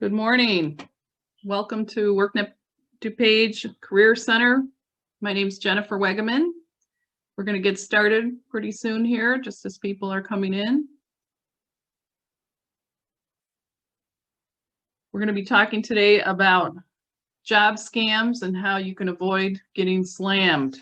Good morning. Welcome to WorkNet DuPage Career Center. My name is Jennifer Wegeman. We're going to get started pretty soon here, just as people are coming in. We're going to be talking today about job scams and how you can avoid getting slammed.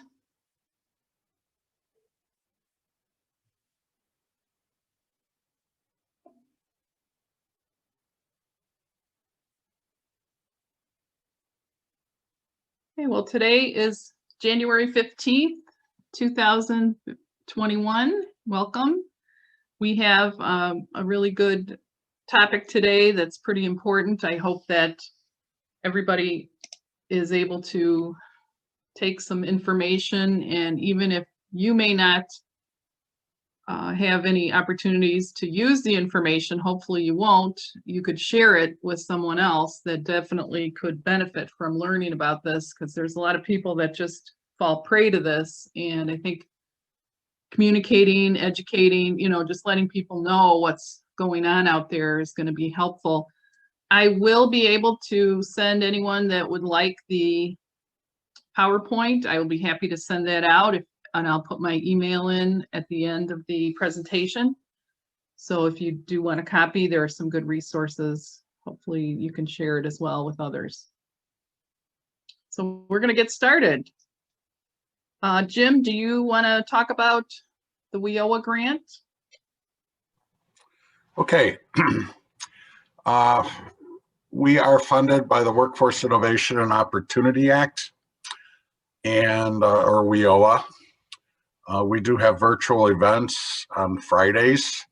Okay, well, today is January 15th, 2021. Welcome. We have a really good topic today that's pretty important. I hope that everybody is able to take some information, and even if you may not have any opportunities to use the information, hopefully you won't, you could share it with someone else that definitely could benefit from learning about this, because there's a lot of people that just fall prey to this. And I think communicating, educating, just letting people know what's going on out there is going to be helpful. I will be able to send anyone that would like the PowerPoint. I will be happy to send that out, and I'll put my email in at the end of the presentation. So if you do want a copy, there are some good resources. Hopefully you can share it as well with others. So we're going to get started. Jim, do you want to talk about the Wioa Grant? Okay. We are funded by the Workforce Innovation and Opportunity Act, and or Wioa. We do have virtual events on Fridays.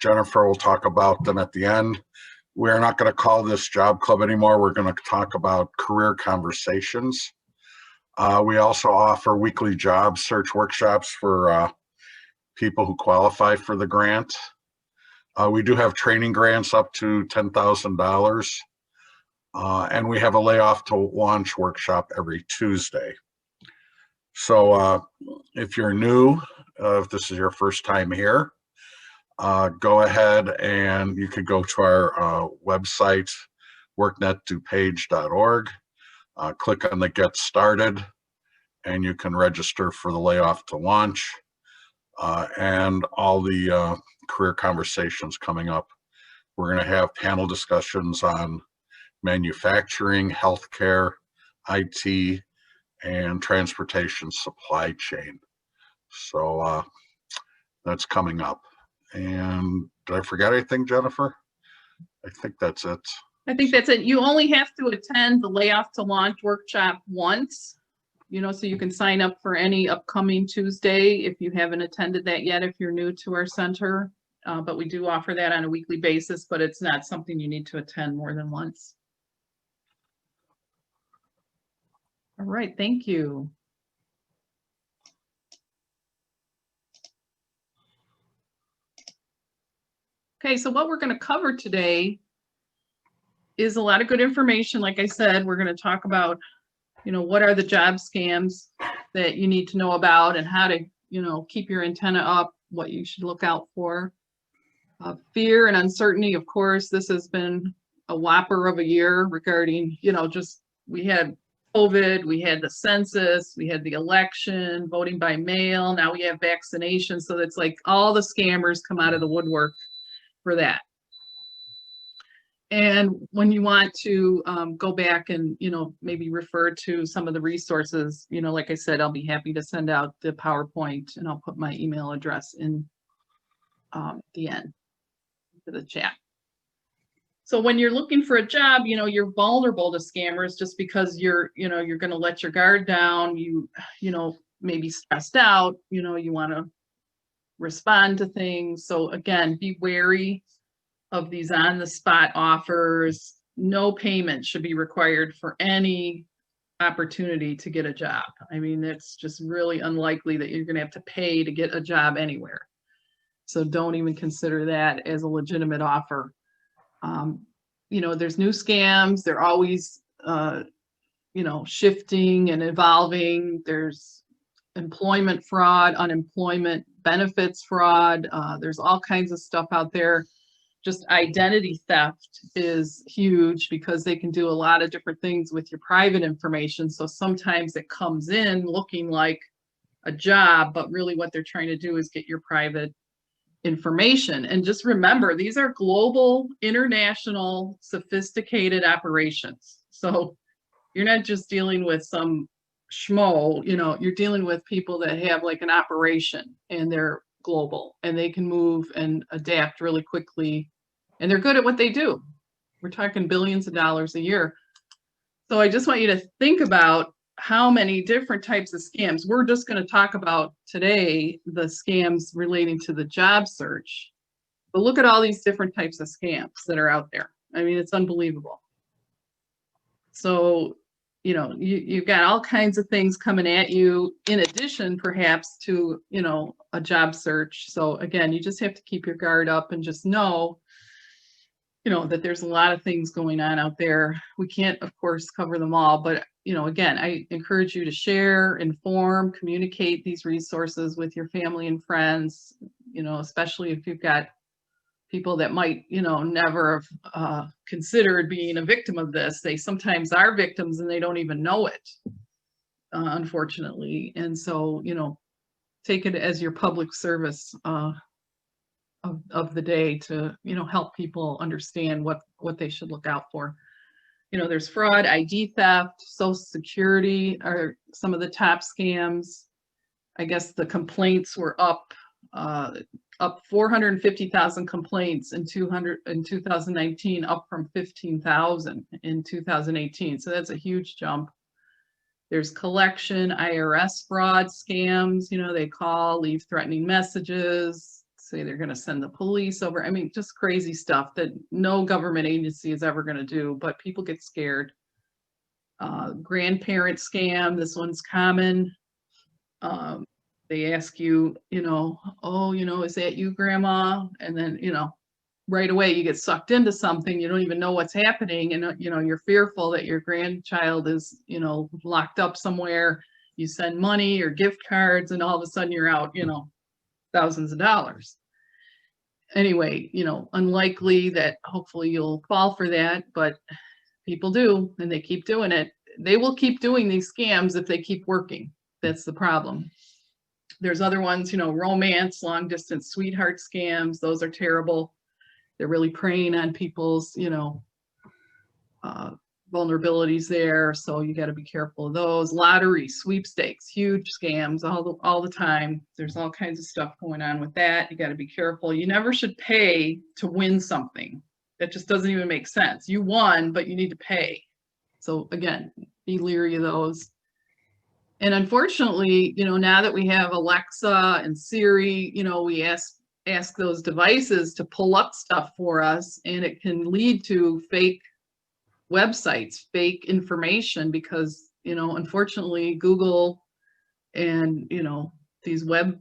Jennifer will talk about them at the end. We're not going to call this Job Club anymore. We're going to talk about career conversations. We also offer weekly job search workshops for people who qualify for the grant. We do have training grants up to $10,000. And we have a layoff to launch workshop every Tuesday. So if you're new, if this is your first time here, go ahead and you could go to our website, worknetdupage.org, click on the Get Started, and you can register for the layoff to launch and all the career conversations coming up. We're going to have panel discussions on manufacturing, healthcare, IT, and transportation supply chain. So that's coming up. And did I forget anything, Jennifer? I think that's it. I think that's it. You only have to attend the Layoff to Launch workshop once, so you can sign up for any upcoming Tuesday if you haven't attended that yet, if you're new to our center. But we do offer that on a weekly basis, but it's not something you need to attend more than once. All right, thank you. Okay, so what we're going to cover today is a lot of good information. Like I said, we're going to talk about, what are the job scams that you need to know about, and how to, keep your antenna up, what you should look out for. Fear and uncertainty, of course, this has been a whopper of a year regarding, we had COVID, we had the census, we had the election, voting by mail, now we have vaccination. So it's like all the scammers come out of the woodwork for that. And when you want to go back and, maybe refer to some of the resources, like I said, I'll be happy to send out the PowerPoint, and I'll put my email address in the end of the chat. So when you're looking for a job, you're vulnerable to scammers just because you're going to let your guard down. You maybe stressed out, you want to respond to things. So again, be wary of these on-the-spot offers. No payment should be required for any opportunity to get a job. I mean, it's just really unlikely that you're going to have to pay to get a job anywhere. So don't even consider that as a legitimate offer. There's new scams. They're always, shifting and evolving. There's employment fraud, unemployment benefits fraud. There's all kinds of stuff out there. just identity theft is huge because they can do a lot of different things with your private information. So sometimes it comes in looking like a job, but really what they're trying to do is get your private information. And just remember, these are global, international, sophisticated operations. So you're not just dealing with some schmo, you know, you're dealing with people that have like an operation and they're global and they can move and adapt really quickly and they're good at what they do. We're talking billions of dollars a year. So I just want you to think about how many different types of scams. We're just going to talk about today the scams relating to the job search. But look at all these different types of scams that are out there. I mean, it's unbelievable. So, you know, you've got all kinds of things coming at you in addition, perhaps, to, you know, a job search. So again, you just have to keep your guard up and just know, you know, that there's a lot of things going on out there. We can't, of course, cover them all, but, you know, again, I encourage you to share, inform, communicate these resources with your family and friends, you know, especially if you've got people that might, you know, never have considered being a victim of this. They sometimes are victims and they don't even know it, unfortunately. And so, you know, take it as your public service of the day to, you know, help people understand what they should look out for. You know, there's fraud, ID theft, Social Security are some of the top scams. I guess the complaints were up 450,000 complaints in 2019, up from 15,000 in 2018. So that's a huge jump. There's collection, IRS fraud scams. You know, they call, leave threatening messages, say they're going to send the police over. I mean, just crazy stuff that no government agency is ever going to do, but people get scared. Grandparent scam, this one's common. They ask you, you know, oh, you know, is that you, grandma? And then, you know, right away you get sucked into something. You don't even know what's happening. And, you know, you're fearful that your grandchild is, you know, locked up somewhere. You send money or gift cards and all of a sudden you're out, you know, thousands of dollars. Anyway, you know, unlikely that hopefully you'll fall for that, but people do, and they keep doing it. They will keep doing these scams if they keep working. That's the problem. There's other ones, you know, romance, long distance sweetheart scams. Those are terrible. They're really preying on people's, you know, vulnerabilities there. So you got to be careful of those. Lottery, sweepstakes, huge scams all the time. There's all kinds of stuff going on with that. You got to be careful. You never should pay to win something. That just doesn't even make sense. You won, but you need to pay. So again, be leery of those. And unfortunately, you know, now that we have Alexa and Siri, you know, we ask those devices to pull up stuff for us, and it can lead to fake websites, fake information, because, you know, unfortunately, Google and, you know, these web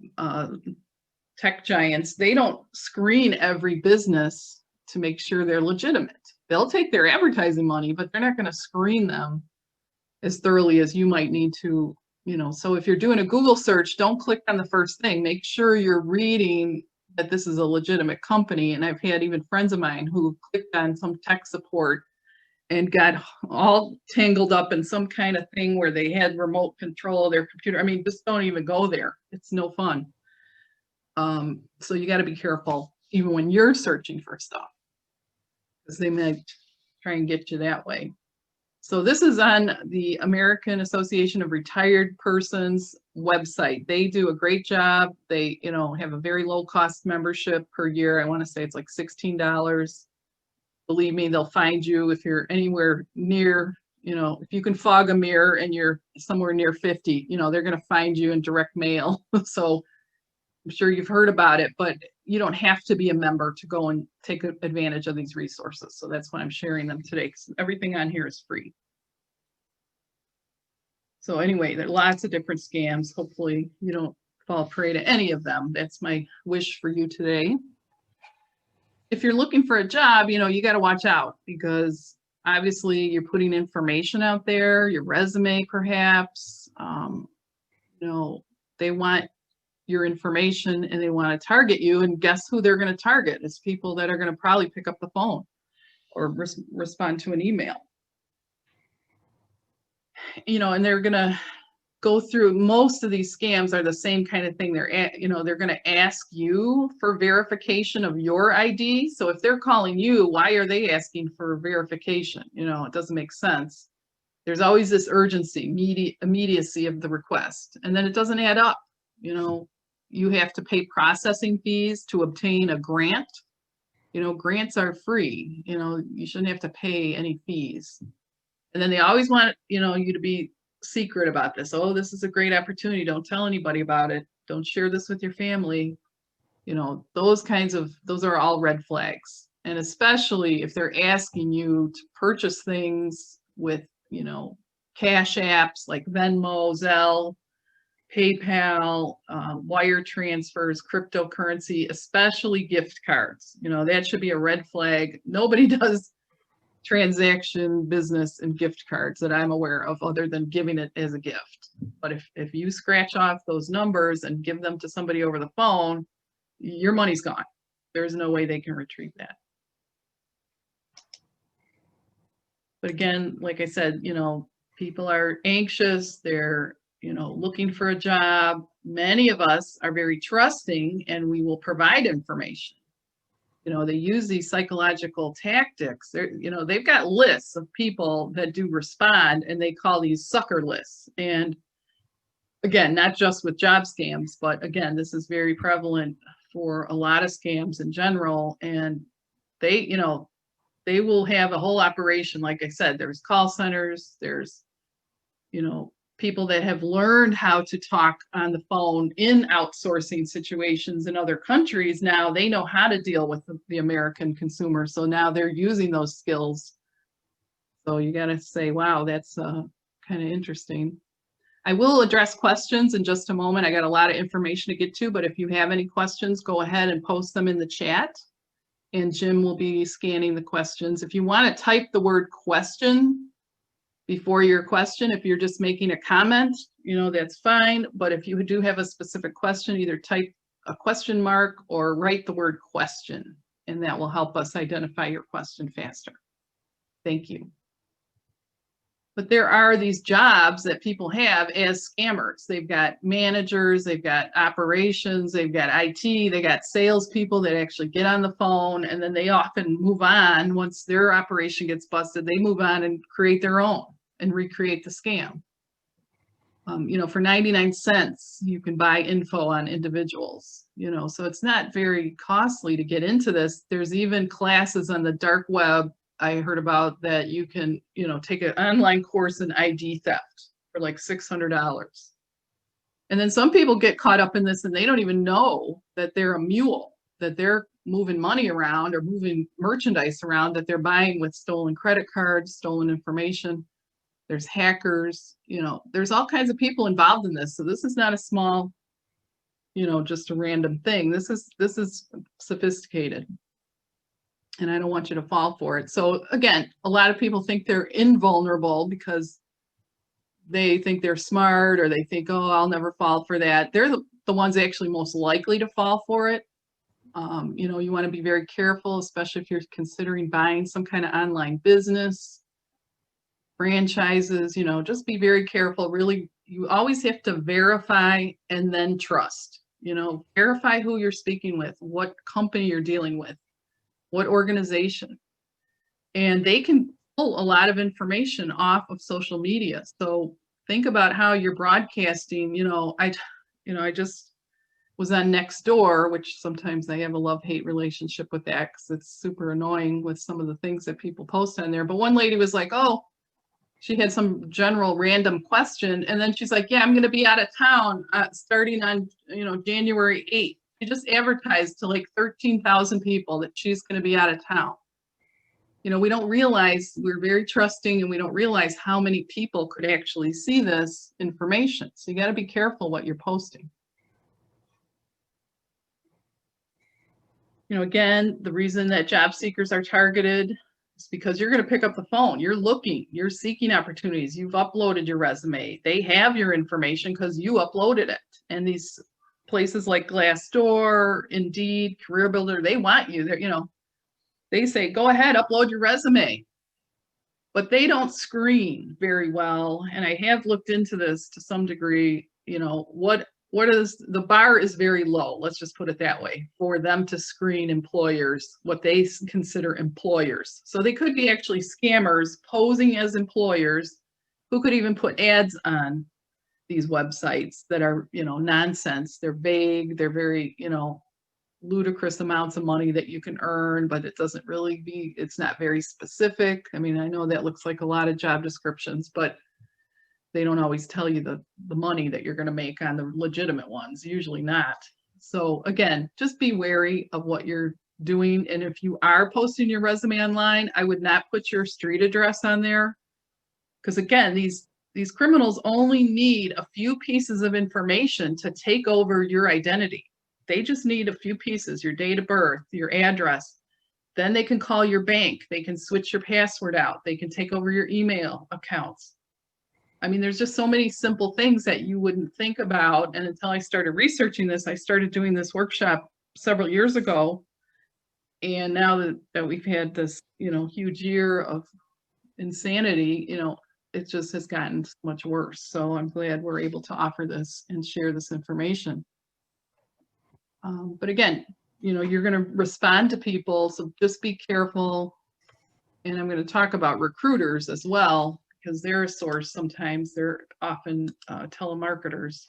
tech giants, they don't screen every business to make sure they're legitimate. They'll take their advertising money, but they're not going to screen them as thoroughly as you might need to, you know. So if you're doing a Google search, don't click on the first thing. Make sure you're reading that this is a legitimate company. And I've had even friends of mine who clicked on some tech support and got all tangled up in some kind of thing where they had remote control of their computer. I mean, just don't even go there. It's no fun. So you got to be careful even when you're searching for stuff, because they might try and get you that way. So this is on the American Association of Retired Persons website. They do a great job. They, you know, have a very low cost membership per year. I want to say it's like $16. Believe me, they'll find you if you're anywhere near, you know, if you can fog a mirror and you're somewhere near 50, you know, they're going to find you in direct mail. So I'm sure you've heard about it, but you don't have to be a member to go and take advantage of these resources. So that's why I'm sharing them today, because everything on here is free. So anyway, there are lots of different scams. Hopefully you don't fall prey to any of them. That's my wish for you today. If you're looking for a job, you know, you got to watch out, because obviously you're putting information out there, your resume perhaps, you know, they want your information and they want to target you, and guess who they're going to target? It's people that are going to probably pick up the phone or respond to an email. And they're going to go through, most of these scams are the same kind of thing. They're going to ask you for verification of your ID. So if they're calling you, why are they asking for verification? It doesn't make sense. There's always this urgency, immediacy of the request, and then it doesn't add up. You have to pay processing fees to obtain a grant. Grants are free. You shouldn't have to pay any fees. And then they always want, you to be secret about this. Oh, this is a great opportunity. Don't tell anybody about it. Don't share this with your family. Those are all red flags. And especially if they're asking you to purchase things with, cash apps like Venmo, Zelle, PayPal, wire transfers, cryptocurrency, especially gift cards. That should be a red flag. Nobody does transaction business and gift cards that I'm aware of, other than giving it as a gift. But if you scratch off those numbers and give them to somebody over the phone, your money's gone. There's no way they can retrieve that. But again, like I said, people are anxious. They're, looking for a job. Many of us are very trusting, and we will provide information. They use these psychological tactics. They've got lists of people that do respond, and they call these sucker lists. And again, not just with job scams, but again, this is very prevalent for a lot of scams in general. And they will have a whole operation. Like I said, there's call centers, there's, people that have learned how to talk on the phone in outsourcing situations in other countries. Now they know how to deal with the American consumer. So now they're using those skills. So you got to say, wow, that's kind of interesting. I will address questions in just a moment. I got a lot of information to get to, but if you have any questions, go ahead and post them in the chat, and Jim will be scanning the questions. If you want to type the word question before your question, if you're just making a comment, that's fine. But if you do have a specific question, either type a question mark or write the word question, and that will help us identify your question faster. Thank you. But there are these jobs that people have as scammers. They've got managers, they've got operations, they've got IT, they got salespeople that actually get on the phone, and then they often move on. Once their operation gets busted, they move on and create their own and recreate the scam. For 99 cents, you can buy info on individuals, so it's not very costly to get into this. There's even classes on the dark web I heard about that you can, take an online course in ID theft for like $600. And then some people get caught up in this and they don't even know that they're a mule, that they're moving money around or moving merchandise around that they're buying with stolen credit cards, stolen information. There's hackers, there's all kinds of people involved in this. So this is not a small, just a random thing. This is sophisticated. And I don't want you to fall for it. So again, a lot of people think they're invulnerable because they think they're smart, or they think, oh, I'll never fall for that. They're the ones actually most likely to fall for it. You want to be very careful, especially if you're considering buying some kind of online business, franchises, just be very careful. Really, you always have to verify and then trust. Verify who you're speaking with, what company you're dealing with, what organization. And they can pull a lot of information off of social media. So think about how you're broadcasting. I just was on Nextdoor, which sometimes I have a love-hate relationship with that because it's super annoying with some of the things that people post on there. But one lady was like, oh, she had some general random question, and then she's like, yeah, I'm going to be out of town starting on January 8th. She just advertised to like 13,000 people that she's going to be out of town. We don't realize, we're very trusting, and we don't realize how many people could actually see this information. So you got to be careful what you're posting. Again, the reason that job seekers are targeted is because you're going to pick up the phone. You're looking, you're seeking opportunities. You've uploaded your resume. They have your information because you uploaded it. And these places like Glassdoor, Indeed, Career Builder, they want you. They're, they say, go ahead, upload your resume. But they don't screen very well. And I have looked into this to some degree, what is the bar is very low, let's just put it that way, for them to screen employers, what they consider employers. So they could be actually scammers posing as employers who could even put ads on these websites that are, nonsense. They're vague, they're very, ludicrous amounts of money that you can earn, but it doesn't really it's not very specific. I mean, I know that looks like a lot of job descriptions, but they don't always tell you the money that you're going to make on the legitimate ones, usually not. So again, just be wary of what you're doing. And if you are posting your resume online, I would not put your street address on there. Because again, these criminals only need a few pieces of information to take over your identity. They just need a few pieces, your date of birth, your address. Then they can call your bank. They can switch your password out. They can take over your email accounts. I mean, there's just so many simple things that you wouldn't think about. And until I started researching this, I started doing this workshop several years ago. And now that we've had this, huge year of insanity, it just has gotten much worse. So I'm glad we're able to offer this and share this information. But again, you're going to respond to people, so just be careful. And I'm going to talk about recruiters as well, because they're a source. Sometimes they're often telemarketers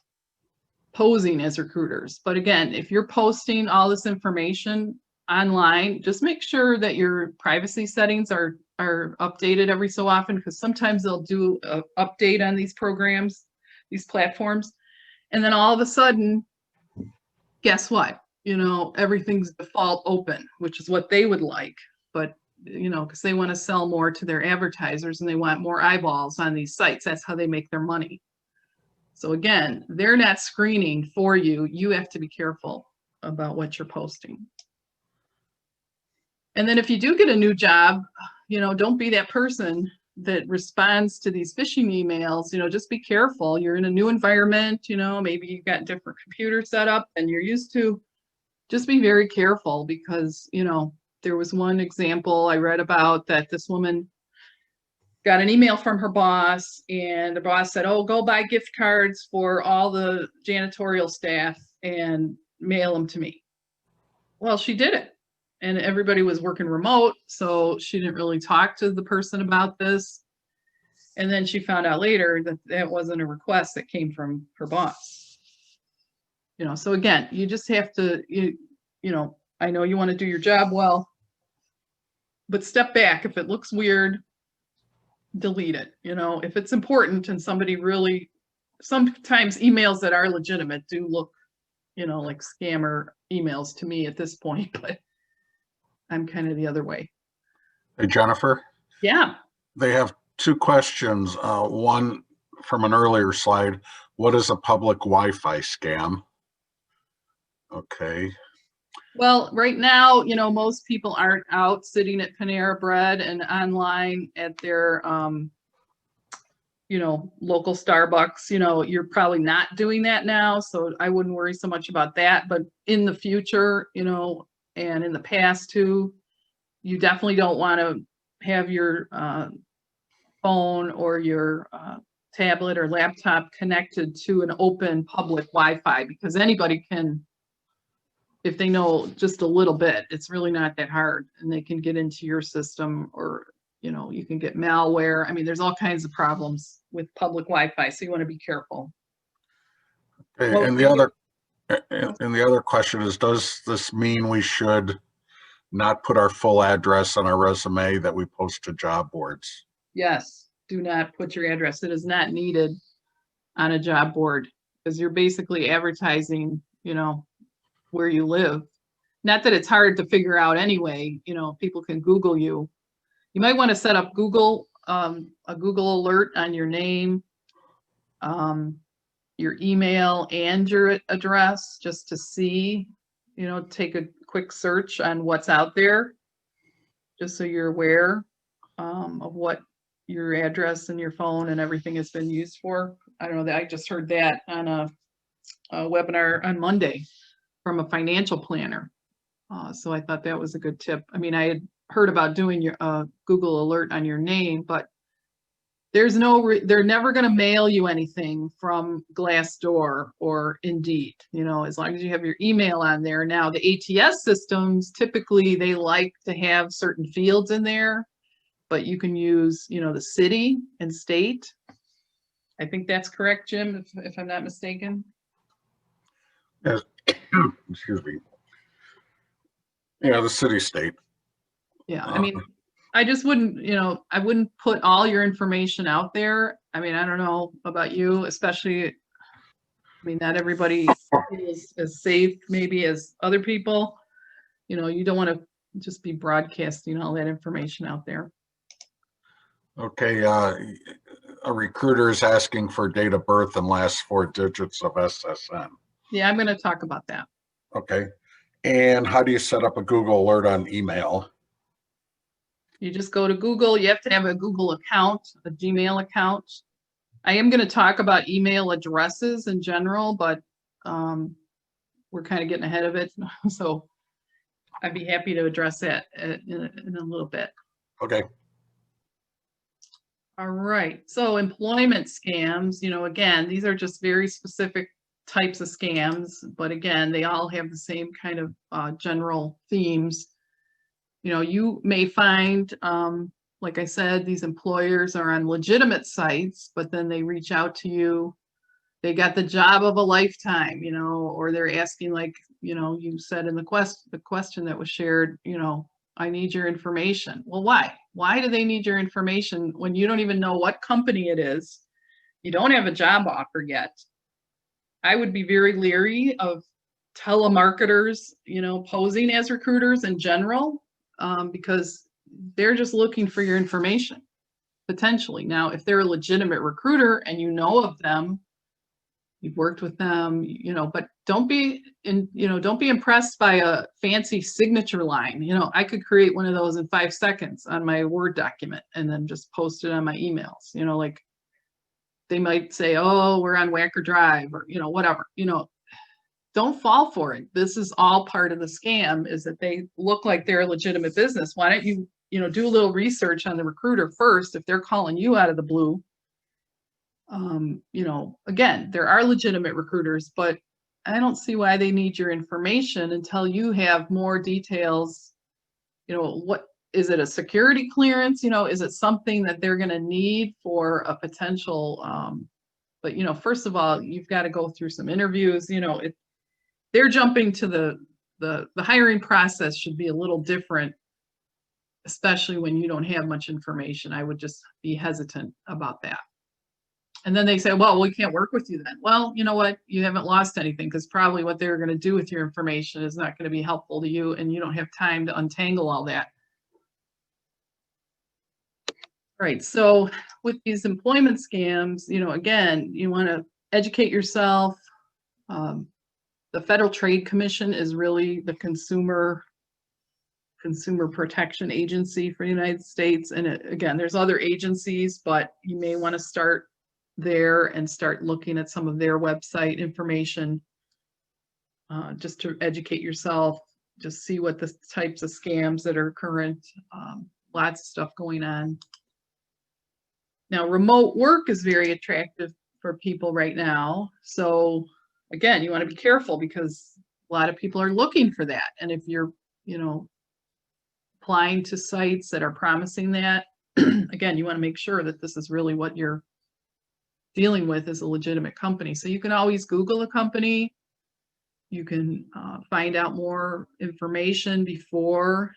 posing as recruiters. But again, if you're posting all this information online, just make sure that your privacy settings are updated every so often, because sometimes they'll do an update on these programs, these platforms, and then all of a sudden, guess what? Everything's default open, which is what they would like. But, because they want to sell more to their advertisers and they want more eyeballs on these sites. That's how they make their money. So again, they're not screening for you. You have to be careful about what you're posting. And then if you do get a new job, don't be that person that responds to these phishing emails. Just be careful. You're in a new environment, maybe you've got different computer setup than you're used to. Just be very careful, because, there was one example I read about that this woman got an email from her boss, and the boss said, oh, go buy gift cards for all the janitorial staff and mail them to me. Well, she did it. And everybody was working remote, so she didn't really talk to the person about this. And then she found out later that that wasn't a request that came from her boss. So again, you just have to, I know you want to do your job well, but step back. If it looks weird, delete it. If it's important and somebody really, sometimes emails that are legitimate do look, like scammer emails to me at this point, but I'm kind of the other way. Hey, Jennifer. Yeah. They have two questions. One from an earlier slide. What is a public Wi-Fi scam? Okay. Well, right now, most people aren't out sitting at Panera Bread and online at their, local Starbucks. You're probably not doing that now, so I wouldn't worry so much about that. But in the future, and in the past too, you definitely don't want to have your phone or your tablet or laptop connected to an open public Wi-Fi, because anybody can, if they know just a little bit, it's really not that hard, and they can get into your system, or you can get malware. I mean, there's all kinds of problems with public Wi-Fi, so you want to be careful. Okay, Well, and the other question is, does this mean we should not put our full address on our resume that we post to job boards? Yes, do not put your address. It is not needed on a job board, because you're basically advertising, where you live. Not that it's hard to figure out anyway. People can Google you. You might want to set up Google, a Google alert on your name, your email, and your address, just to see, take a quick search on what's out there, just so you're aware of what your address and your phone and everything has been used for. I don't know, I just heard that on a webinar on Monday from a financial planner. So I thought that was a good tip. I mean, I had heard about doing your Google alert on your name, but there's they're never going to mail you anything from Glassdoor or Indeed, as long as you have your email on there. Now, the ATS systems, typically they like to have certain fields in there, but you can use, the city and state. I think that's correct, Jim, if I'm not mistaken. Yes. Excuse me. Yeah, the city state. Yeah, I mean, I just wouldn't, I wouldn't put all your information out there. I mean, I don't know about you, especially, I mean, not everybody feels as safe maybe as other people. You don't want to just be broadcasting all that information out there. Okay, a recruiter is asking for date of birth and last 4 digits of SSN. Yeah, I'm going to talk about that. Okay, and how do you set up a Google alert on email? You just go to Google. You have to have a Google account, a Gmail account. I am going to talk about email addresses in general, but we're kind of getting ahead of it. So I'd be happy to address that in a little bit. Okay. All right. So employment scams, again, these are just very specific types of scams, but again, they all have the same kind of general themes. You may find, like I said, these employers are on legitimate sites, but then they reach out to you. They got the job of a lifetime, or they're asking, like, you said in the question that was shared, I need your information. Well, why? Why do they need your information when you don't even know what company it is? You don't have a job offer yet. I would be very leery of telemarketers, posing as recruiters in general, because they're just looking for your information, potentially. Now, if they're a legitimate recruiter and you know of them, you've worked with them, but don't be impressed by a fancy signature line. I could create one of those in 5 seconds on my Word document and then just post it on my emails. Like they might say, oh, we're on Wacker Drive, or, whatever, don't fall for it. This is all part of the scam, is that they look like they're a legitimate business. Why don't you, do a little research on the recruiter first if they're calling you out of the blue? Again, there are legitimate recruiters, but I don't see why they need your information until you have more details. What is it, a security clearance? Is it something that they're going to need for a potential, but first of all, you've got to go through some interviews. They're jumping to the hiring process should be a little different, especially when you don't have much information. I would just be hesitant about that. And then they say, well, we can't work with you then. Well, you know what? You haven't lost anything, because probably what they're going to do with your information is not going to be helpful to you, and you don't have time to untangle all that. All right. So with these employment scams, again, you want to educate yourself. The Federal Trade Commission is really the consumer protection agency for the United States. And again, there's other agencies, but you may want to start there and start looking at some of their website information, just to educate yourself, just see what the types of scams that are current. Lots of stuff going on. Now, remote work is very attractive for people right now. So again, you want to be careful, because a lot of people are looking for that. And if you're, applying to sites that are promising that, again, you want to make sure that this is really what you're dealing with, as a legitimate company. So you can always Google a company. You can find out more information before,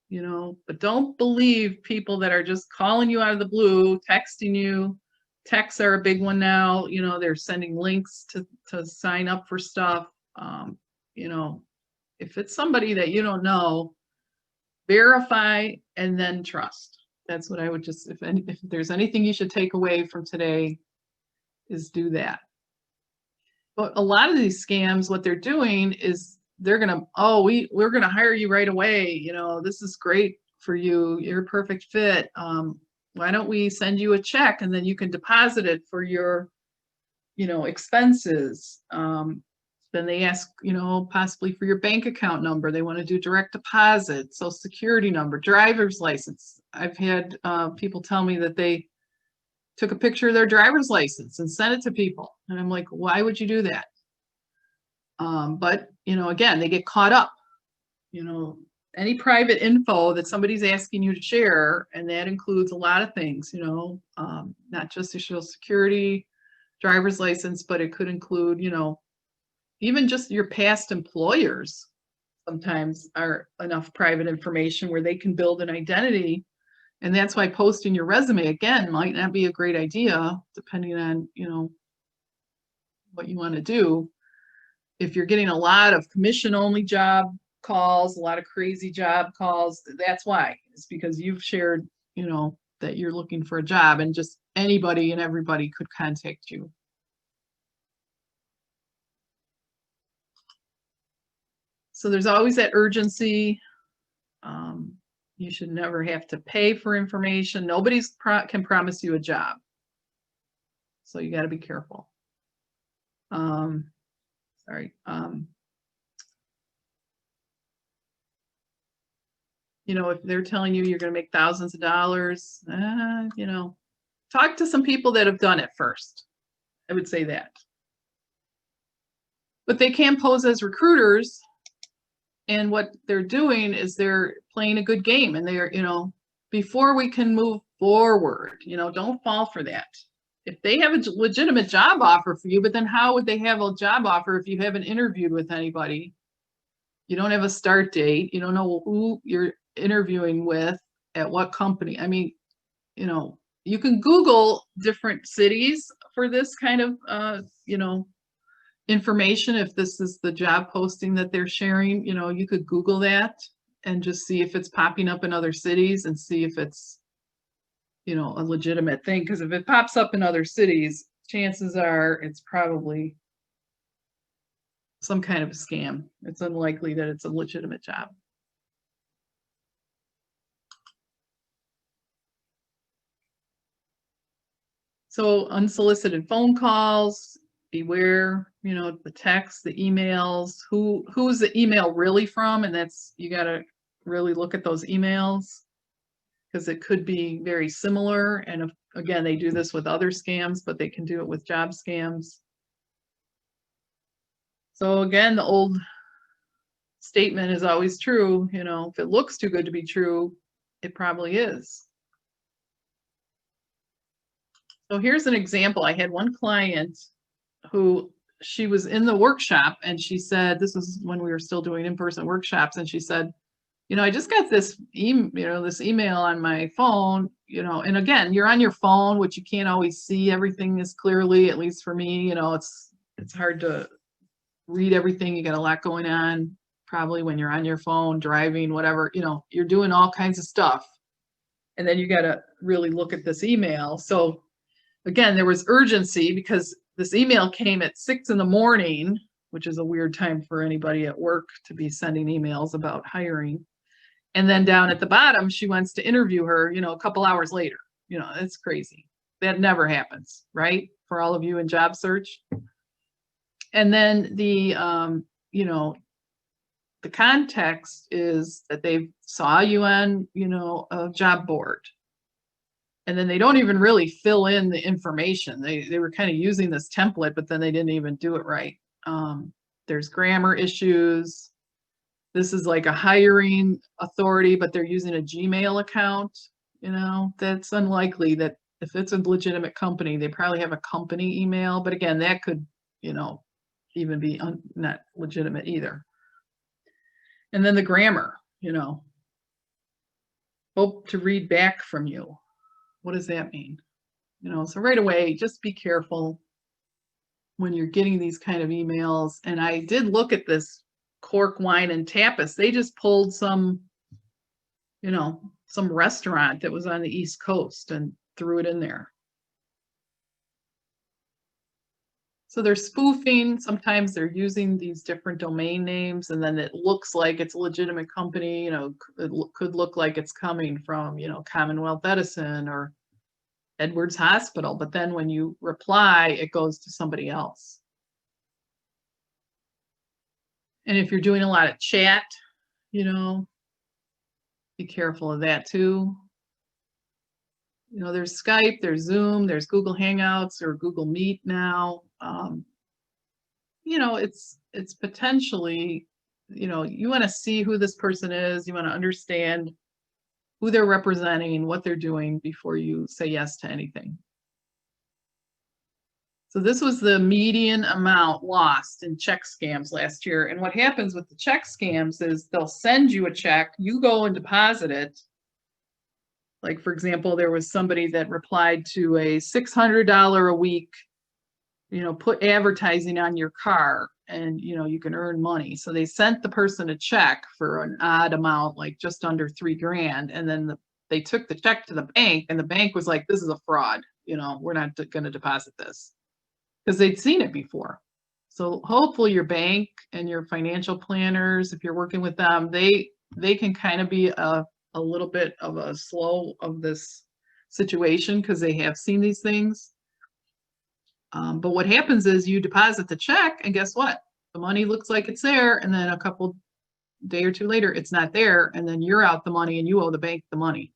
but don't believe people that are just calling you out of the blue, texting you. Texts are a big one now. They're sending links to sign up for stuff. If it's somebody that you don't know, verify and then trust. That's what I would just, if there's anything you should take away from today, is do that. But a lot of these scams, what they're doing is they're going to, we're going to hire you right away. This is great for you. You're a perfect fit. Why don't we send you a check and then you can deposit it for your expenses. Then they ask, possibly for your bank account number. They want to do direct deposit, social security number, driver's license. I've had people tell me that they took a picture of their driver's license and sent it to people. And I'm like, why would you do that? But, again, they get caught up. Any private info that somebody's asking you to share, and that includes a lot of things, not just your social security, driver's license, but it could include, even just your past employers sometimes are enough private information where they can build an identity. And that's why posting your resume, again, might not be a great idea, depending on, what you want to do. If you're getting a lot of commission-only job calls, a lot of crazy job calls, that's why. It's because you've shared, that you're looking for a job, and just anybody and everybody could contact you. So there's always that urgency. You should never have to pay for information. Nobody's can promise you a job. So you got to be careful. Sorry. If they're telling you you're going to make thousands of dollars, talk to some people that have done it first. I would say that. But they can pose as recruiters. And what they're doing is they're playing a good game, and they're, before we can move forward, don't fall for that. If they have a legitimate job offer for you, but then how would they have a job offer if you haven't interviewed with anybody? You don't have a start date. You don't know who you're interviewing with at what company. I mean, you can Google different cities for this kind of, information. If this is the job posting that they're sharing, you could Google that and just see if it's popping up in other cities, and see if it's, a legitimate thing. Because if it pops up in other cities, chances are it's probably some kind of a scam. It's unlikely that it's a legitimate job. So unsolicited phone calls, beware, the texts, the emails, who's the email really from? And that's, you got to really look at those emails, because it could be very similar. And again, they do this with other scams, but they can do it with job scams. So again, the old statement is always true. If it looks too good to be true, it probably is. So here's an example. I had one client who, she was in the workshop, and she said, this was when we were still doing in-person workshops, and she said, I just got this this email on my phone, and again, you're on your phone, which you can't always see everything as clearly, at least for me, it's hard to read everything. You got a lot going on, probably when you're on your phone, driving, whatever, you're doing all kinds of stuff. And then you got to really look at this email. So again, there was urgency, because this email came at 6 a.m, which is a weird time for anybody at work to be sending emails about hiring. And then down at the bottom, she wants to interview her, a couple hours later. It's crazy. That never happens, right? For all of you in job search. And then the context is that they saw you on, a job board. And then they don't even really fill in the information. They were kind of using this template, but then they didn't even do it right. There's grammar issues. This is like a hiring authority, but they're using a Gmail account. That's unlikely. That if it's a legitimate company, they probably have a company email. But again, that could, even be not legitimate either. And then the grammar, hope to read back from you. What does that mean? So right away, just be careful when you're getting these kind of emails. And I did look at this Cork Wine and Tapas. They just pulled some restaurant that was on the East Coast and threw it in there. So they're spoofing. Sometimes they're using these different domain names, and then it looks like it's a legitimate company. It could look like it's coming from, Commonwealth Edison or Edwards Hospital, but then when you reply, it goes to somebody else. And if you're doing a lot of chat, you know, be careful of that too. You know, there's Skype, there's Zoom, there's Google Hangouts or Google Meet now. You know, it's potentially, you know, you want to see who this person is. You want to understand who they're representing, what they're doing before you say yes to anything. So this was the median amount lost in check scams last year. And what happens with the check scams is they'll send you a check, you go and deposit it. Like, for example, there was somebody that replied to a $600 a week, you know, put advertising on your car and, you know, you can earn money. So they sent the person a check for an odd amount, like just under $3,000. And then they took the check to the bank and the bank was like, this is a fraud. You know, we're not going to deposit this because they'd seen it before. So hopefully your bank and your financial planners, if you're working with them, they can kind of be a little bit of a slow of this situation because they have seen these things. But what happens is you deposit the check and guess what? The money looks like it's there. And then a couple day or two later, it's not there. And then you're out the money and you owe the bank the money.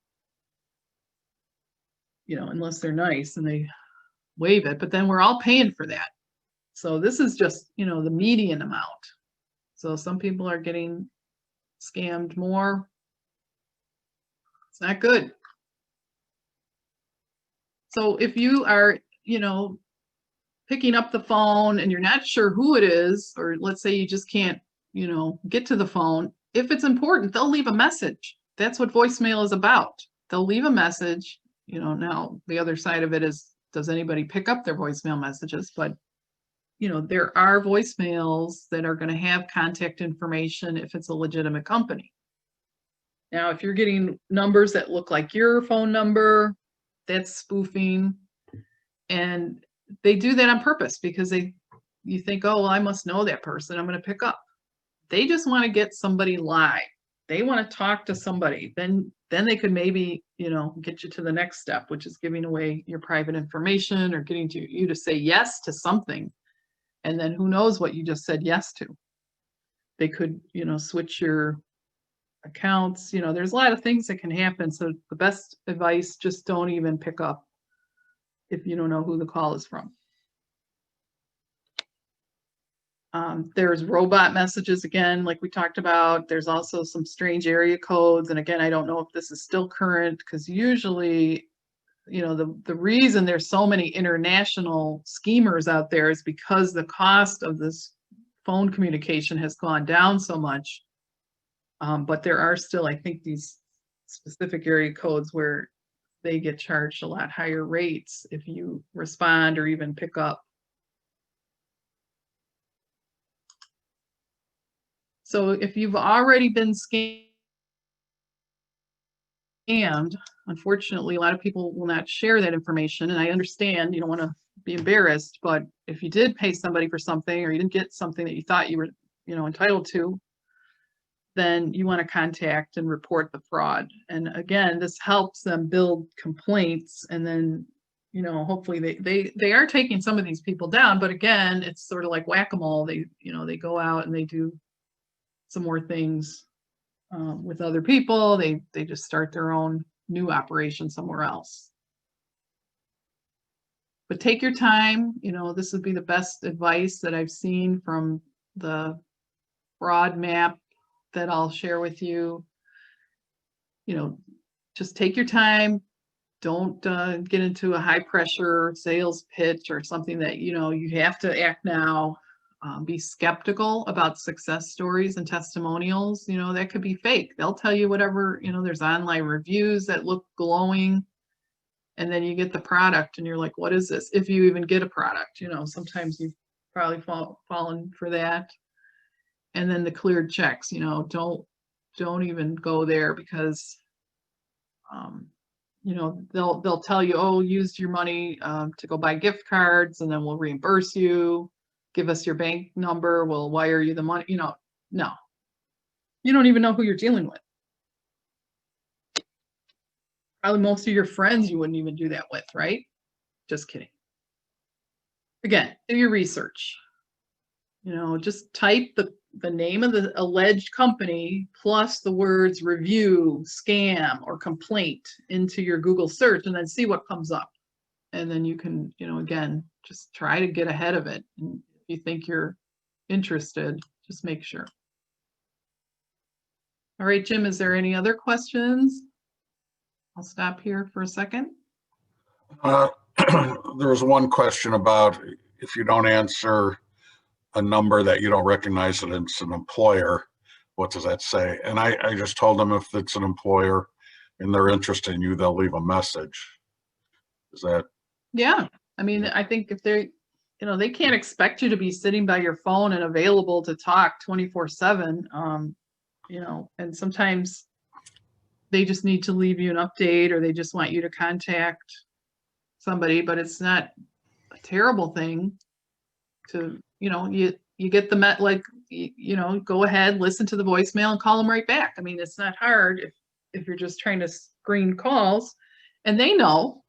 You know, unless they're nice and they waive it, but then we're all paying for that. So this is just, you know, the median amount. So some people are getting scammed more. It's not good. So if you are, you know, picking up the phone and you're not sure who it is, or let's say you just can't, you know, get to the phone, if it's important, they'll leave a message. That's what voicemail is about. They'll leave a message. You know, now the other side of it is, does anybody pick up their voicemail messages? But, you know, there are voicemails that are going to have contact information if it's a legitimate company. Now, if you're getting numbers that look like your phone number, that's spoofing. And they do that on purpose because you think, oh, well, I must know that person, I'm going to pick up. They just want to get somebody live. They want to talk to somebody. Then they could maybe, you know, get you to the next step, which is giving away your private information or getting you to say yes to something. And then who knows what you just said yes to. They could, you know, switch your accounts. You know, there's a lot of things that can happen. So the best advice, just don't even pick up if you don't know who the call is from. There's robot messages again, like we talked about. There's also some strange area codes. And again, I don't know if this is still current because usually, you know, the reason there's so many international schemers out there is because the cost of this phone communication has gone down so much. But there are still, I think, these specific area codes where they get charged a lot higher rates if you respond or even pick up. So if you've already been scammed, unfortunately, a lot of people will not share that information. And I understand you don't want to be embarrassed, but if you did pay somebody for something or you didn't get something that you thought you were, you know, entitled to, then you want to contact and report the fraud. And again, this helps them build complaints, and then, you know, hopefully they are taking some of these people down. But again, it's sort of like whack-a-mole. They, you know, they go out and they do some more things with other people. They just start their own new operation somewhere else. But take your time. You know, this would be the best advice that I've seen from the fraud map that I'll share with you. You know, just take your time. Don't get into a high pressure sales pitch or something that, you know, you have to act now. Be skeptical about success stories and testimonials. You know, that could be fake. They'll tell you whatever, you know, there's online reviews that look glowing, and then you get the product and you're like, what is this? If you even get a product, you know, sometimes you've probably fallen for that. And then the cleared checks, you know, don't even go there because, you know, they'll tell you, oh, use your money to go buy gift cards and then we'll reimburse you. Give us your bank number, we'll wire you the money. You know, no, you don't even know who you're dealing with. Probably most of your friends you wouldn't even do that with, right? Just kidding. Again, do your research. Just type the name of the alleged company plus the words review, scam, or complaint into your Google search and then see what comes up. And then you can, again, just try to get ahead of it. And if you think you're interested, just make sure. All right, Jim, is there any other questions? I'll stop here for a second. There was one question about if you don't answer a number that you don't recognize that it's an employer, what does that say? And I just told them if it's an employer and they're interested in you, they'll leave a message. Is that? Yeah. I mean, I think if they can't expect you to be sitting by your phone and available to talk 24/7, and sometimes they just need to leave you an update or they just want you to contact somebody, but it's not a terrible thing to, you get the go ahead, listen to the voicemail and call them right back. I mean, it's not hard if you're just trying to screen calls, and they know.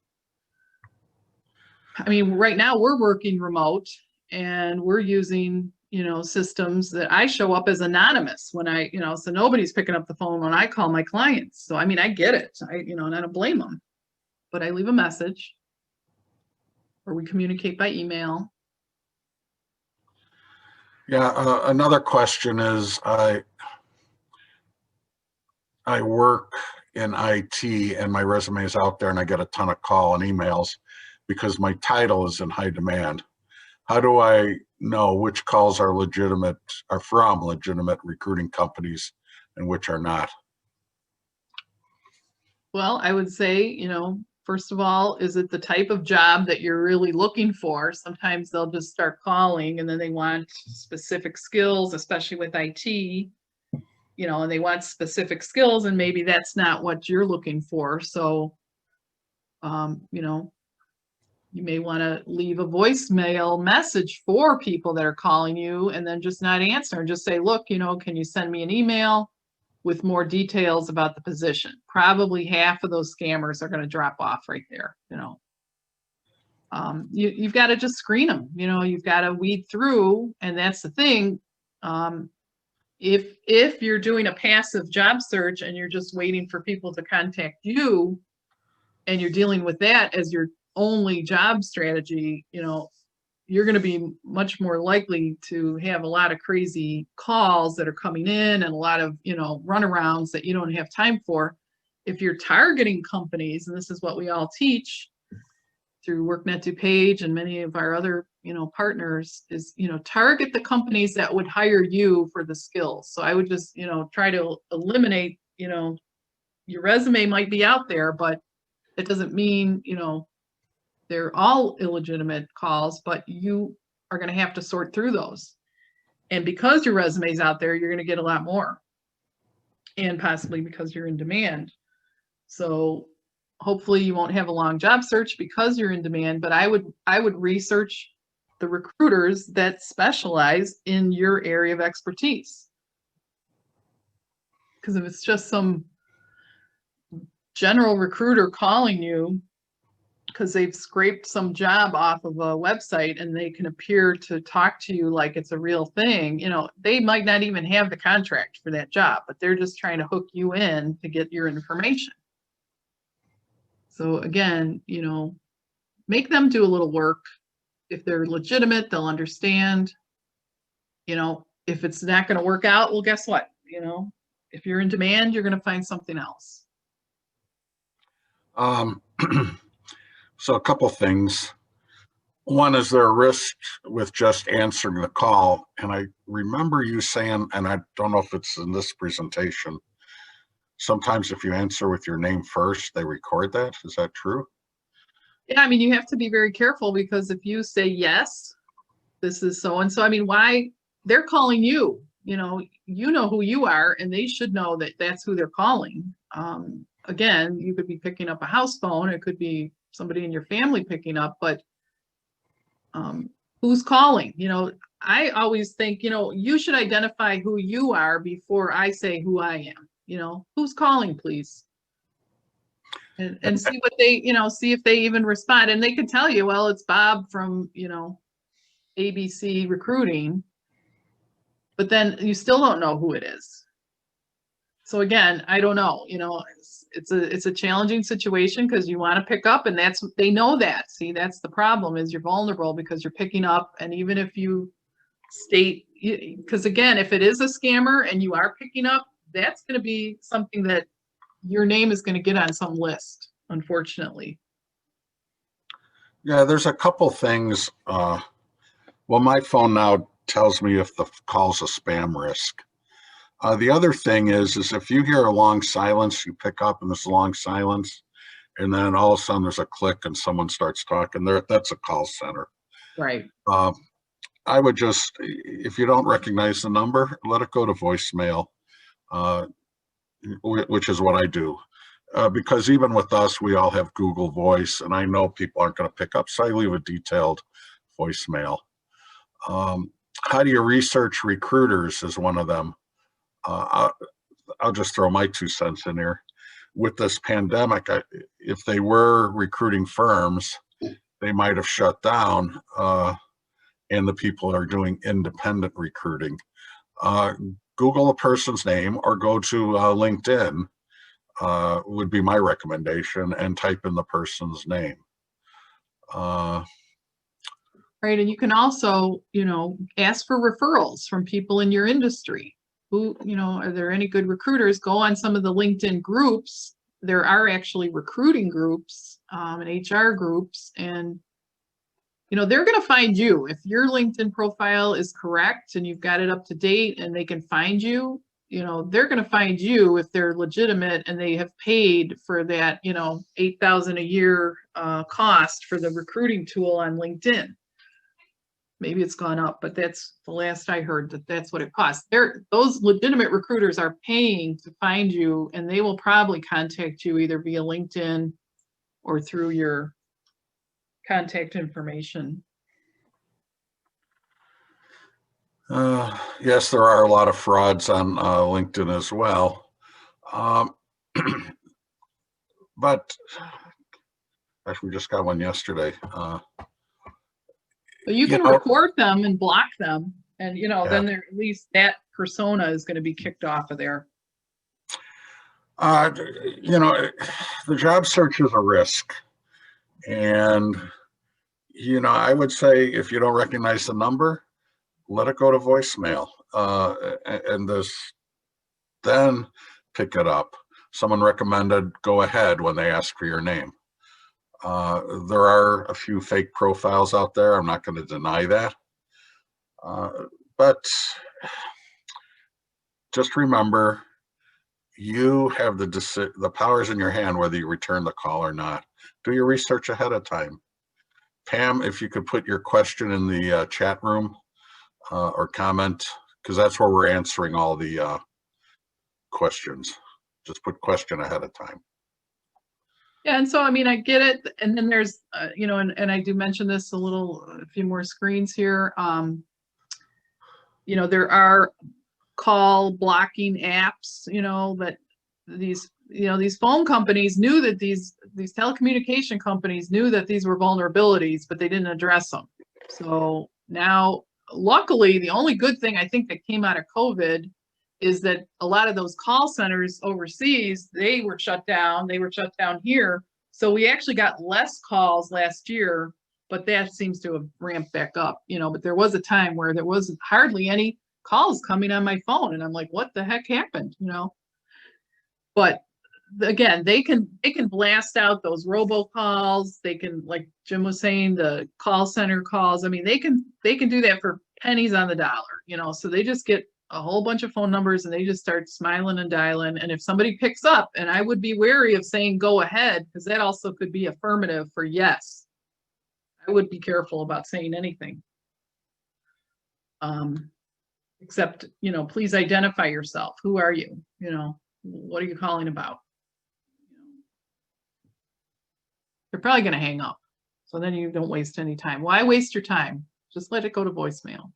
I mean, right now we're working remote and we're using, systems that I show up as anonymous when so nobody's picking up the phone when I call my clients. So, I mean, I get it, and I don't blame them, but I leave a message or we communicate by email. Yeah, another question is I work in IT and my resume is out there and I get a ton of call and emails because my title is in high demand. How do I know which calls are from legitimate recruiting companies and which are not? Well, I would say, first of all, is it the type of job that you're really looking for? Sometimes they'll just start calling and then they want specific skills, especially with IT, and they want specific skills and maybe that's not what you're looking for. So, you may want to leave a voicemail message for people that are calling you and then just not answer and just say, look, can you send me an email with more details about the position? Probably half of those scammers are going to drop off right there. You've got to just screen them. You've got to weed through, and that's the thing. If you're doing a passive job search and you're just waiting for people to contact you, and you're dealing with that as your only job strategy, you're going to be much more likely to have a lot of crazy calls that are coming in and a lot of, runarounds that you don't have time for. If you're targeting companies, and this is what we all teach through WorkNet DuPage and many of our other, partners, is, target the companies that would hire you for the skills. So I would just, try to eliminate, your resume might be out there, but it doesn't mean, they're all illegitimate calls, but you are going to have to sort through those. And because your resume's out there, you're going to get a lot more. And possibly because you're in demand. So hopefully you won't have a long job search because you're in demand, but I would research the recruiters that specialize in your area of expertise. Because if it's just some general recruiter calling you because they've scraped some job off of a website and they can appear to talk to you like it's a real thing, they might not even have the contract for that job, but they're just trying to hook you in to get your information. So again, make them do a little work. If they're legitimate, they'll understand. If it's not going to work out, well, guess what? If you're in demand, you're going to find something else. So a couple things. One, is there a risk with just answering the call? And I remember you saying, and I don't know if it's in this presentation, sometimes if you answer with your name first, they record that. Is that true? Yeah, I mean, you have to be very careful because if you say, yes, this is so-and-so, I mean, why? They're calling you, you know who you are, and they should know that that's who they're calling. Again, you could be picking up a house phone. It could be somebody in your family picking up, but who's calling? I always think, you should identify who you are before I say who I am. Who's calling, please? and see what they, see if they even respond. And they could tell you, well, it's Bob from, ABC Recruiting, but then you still don't know who it is. So again, I don't know, it's a challenging situation because you want to pick up, and they know that. See, that's the problem, is you're vulnerable because you're picking up. And even if you state, because again, if it is a scammer and you are picking up, that's going to be something that your name is going to get on some list, unfortunately. Yeah, there's a couple things. Well, my phone now tells me if the call's a spam risk. The other thing is if you hear a long silence, you pick up and there's a long silence, and then all of a sudden there's a click and someone starts talking there, that's a call center. Right. I would just, if you don't recognize the number, let it go to voicemail, which is what I do. Because even with us, we all have Google Voice, and I know people aren't going to pick up, so I leave a detailed voicemail. How do you research recruiters is one of them. I'll just throw my 2 cents in here. With this pandemic, if they were recruiting firms, they might have shut down, and the people are doing independent recruiting. Google a person's name or go to LinkedIn would be my recommendation, and type in the person's name. Right, and you can also, ask for referrals from people in your industry. Who, are there any good recruiters? Go on some of the LinkedIn groups. There are actually recruiting groups and HR groups, and they're going to find you. If your LinkedIn profile is correct and you've got it up to date and they can find you, they're going to find you if they're legitimate and they have paid for that, $8,000 a year cost for the recruiting tool on LinkedIn. Maybe it's gone up, but that's the last I heard, that's what it costs. Those legitimate recruiters are paying to find you, and they will probably contact you either via LinkedIn or through your contact information. Yes, there are a lot of frauds on LinkedIn as well. But actually, we just got one yesterday. But you can report them and block them, and then at least that persona is going to be kicked off of there. The job search is a risk, and I would say if you don't recognize the number, let it go to voicemail, and then pick it up. Someone recommended, go ahead when they ask for your name. There are a few fake profiles out there. I'm not going to deny that. But just remember, you have the powers in your hand whether you return the call or not. Do your research ahead of time. Pam, if you could put your question in the chat room or comment, because that's where we're answering all the questions. Just put question ahead of time. Yeah, and so, I get it. And then there's, and I do mention this a few more screens here. There are call blocking apps, that these phone companies knew that these telecommunication companies knew that these were vulnerabilities, but they didn't address them. So now, luckily, the only good thing I think that came out of COVID is that a lot of those call centers overseas, they were shut down. They were shut down here. So we actually got less calls last year, but that seems to have ramped back up, but there was a time where there wasn't hardly any calls coming on my phone. And I'm like, what the heck happened? But again, they can blast out those robocalls. They can, like Jim was saying, the call center calls. They can do that for pennies on the dollar, so they just get a whole bunch of phone numbers and they just start smiling and dialing. And if somebody picks up, and I would be wary of saying go ahead, because that also could be affirmative for yes. I would be careful about saying anything. Except, please identify yourself. Who are you? What are you calling about? They're probably going to hang up. So then you don't waste any time. Why waste your time? Just let it go to voicemail.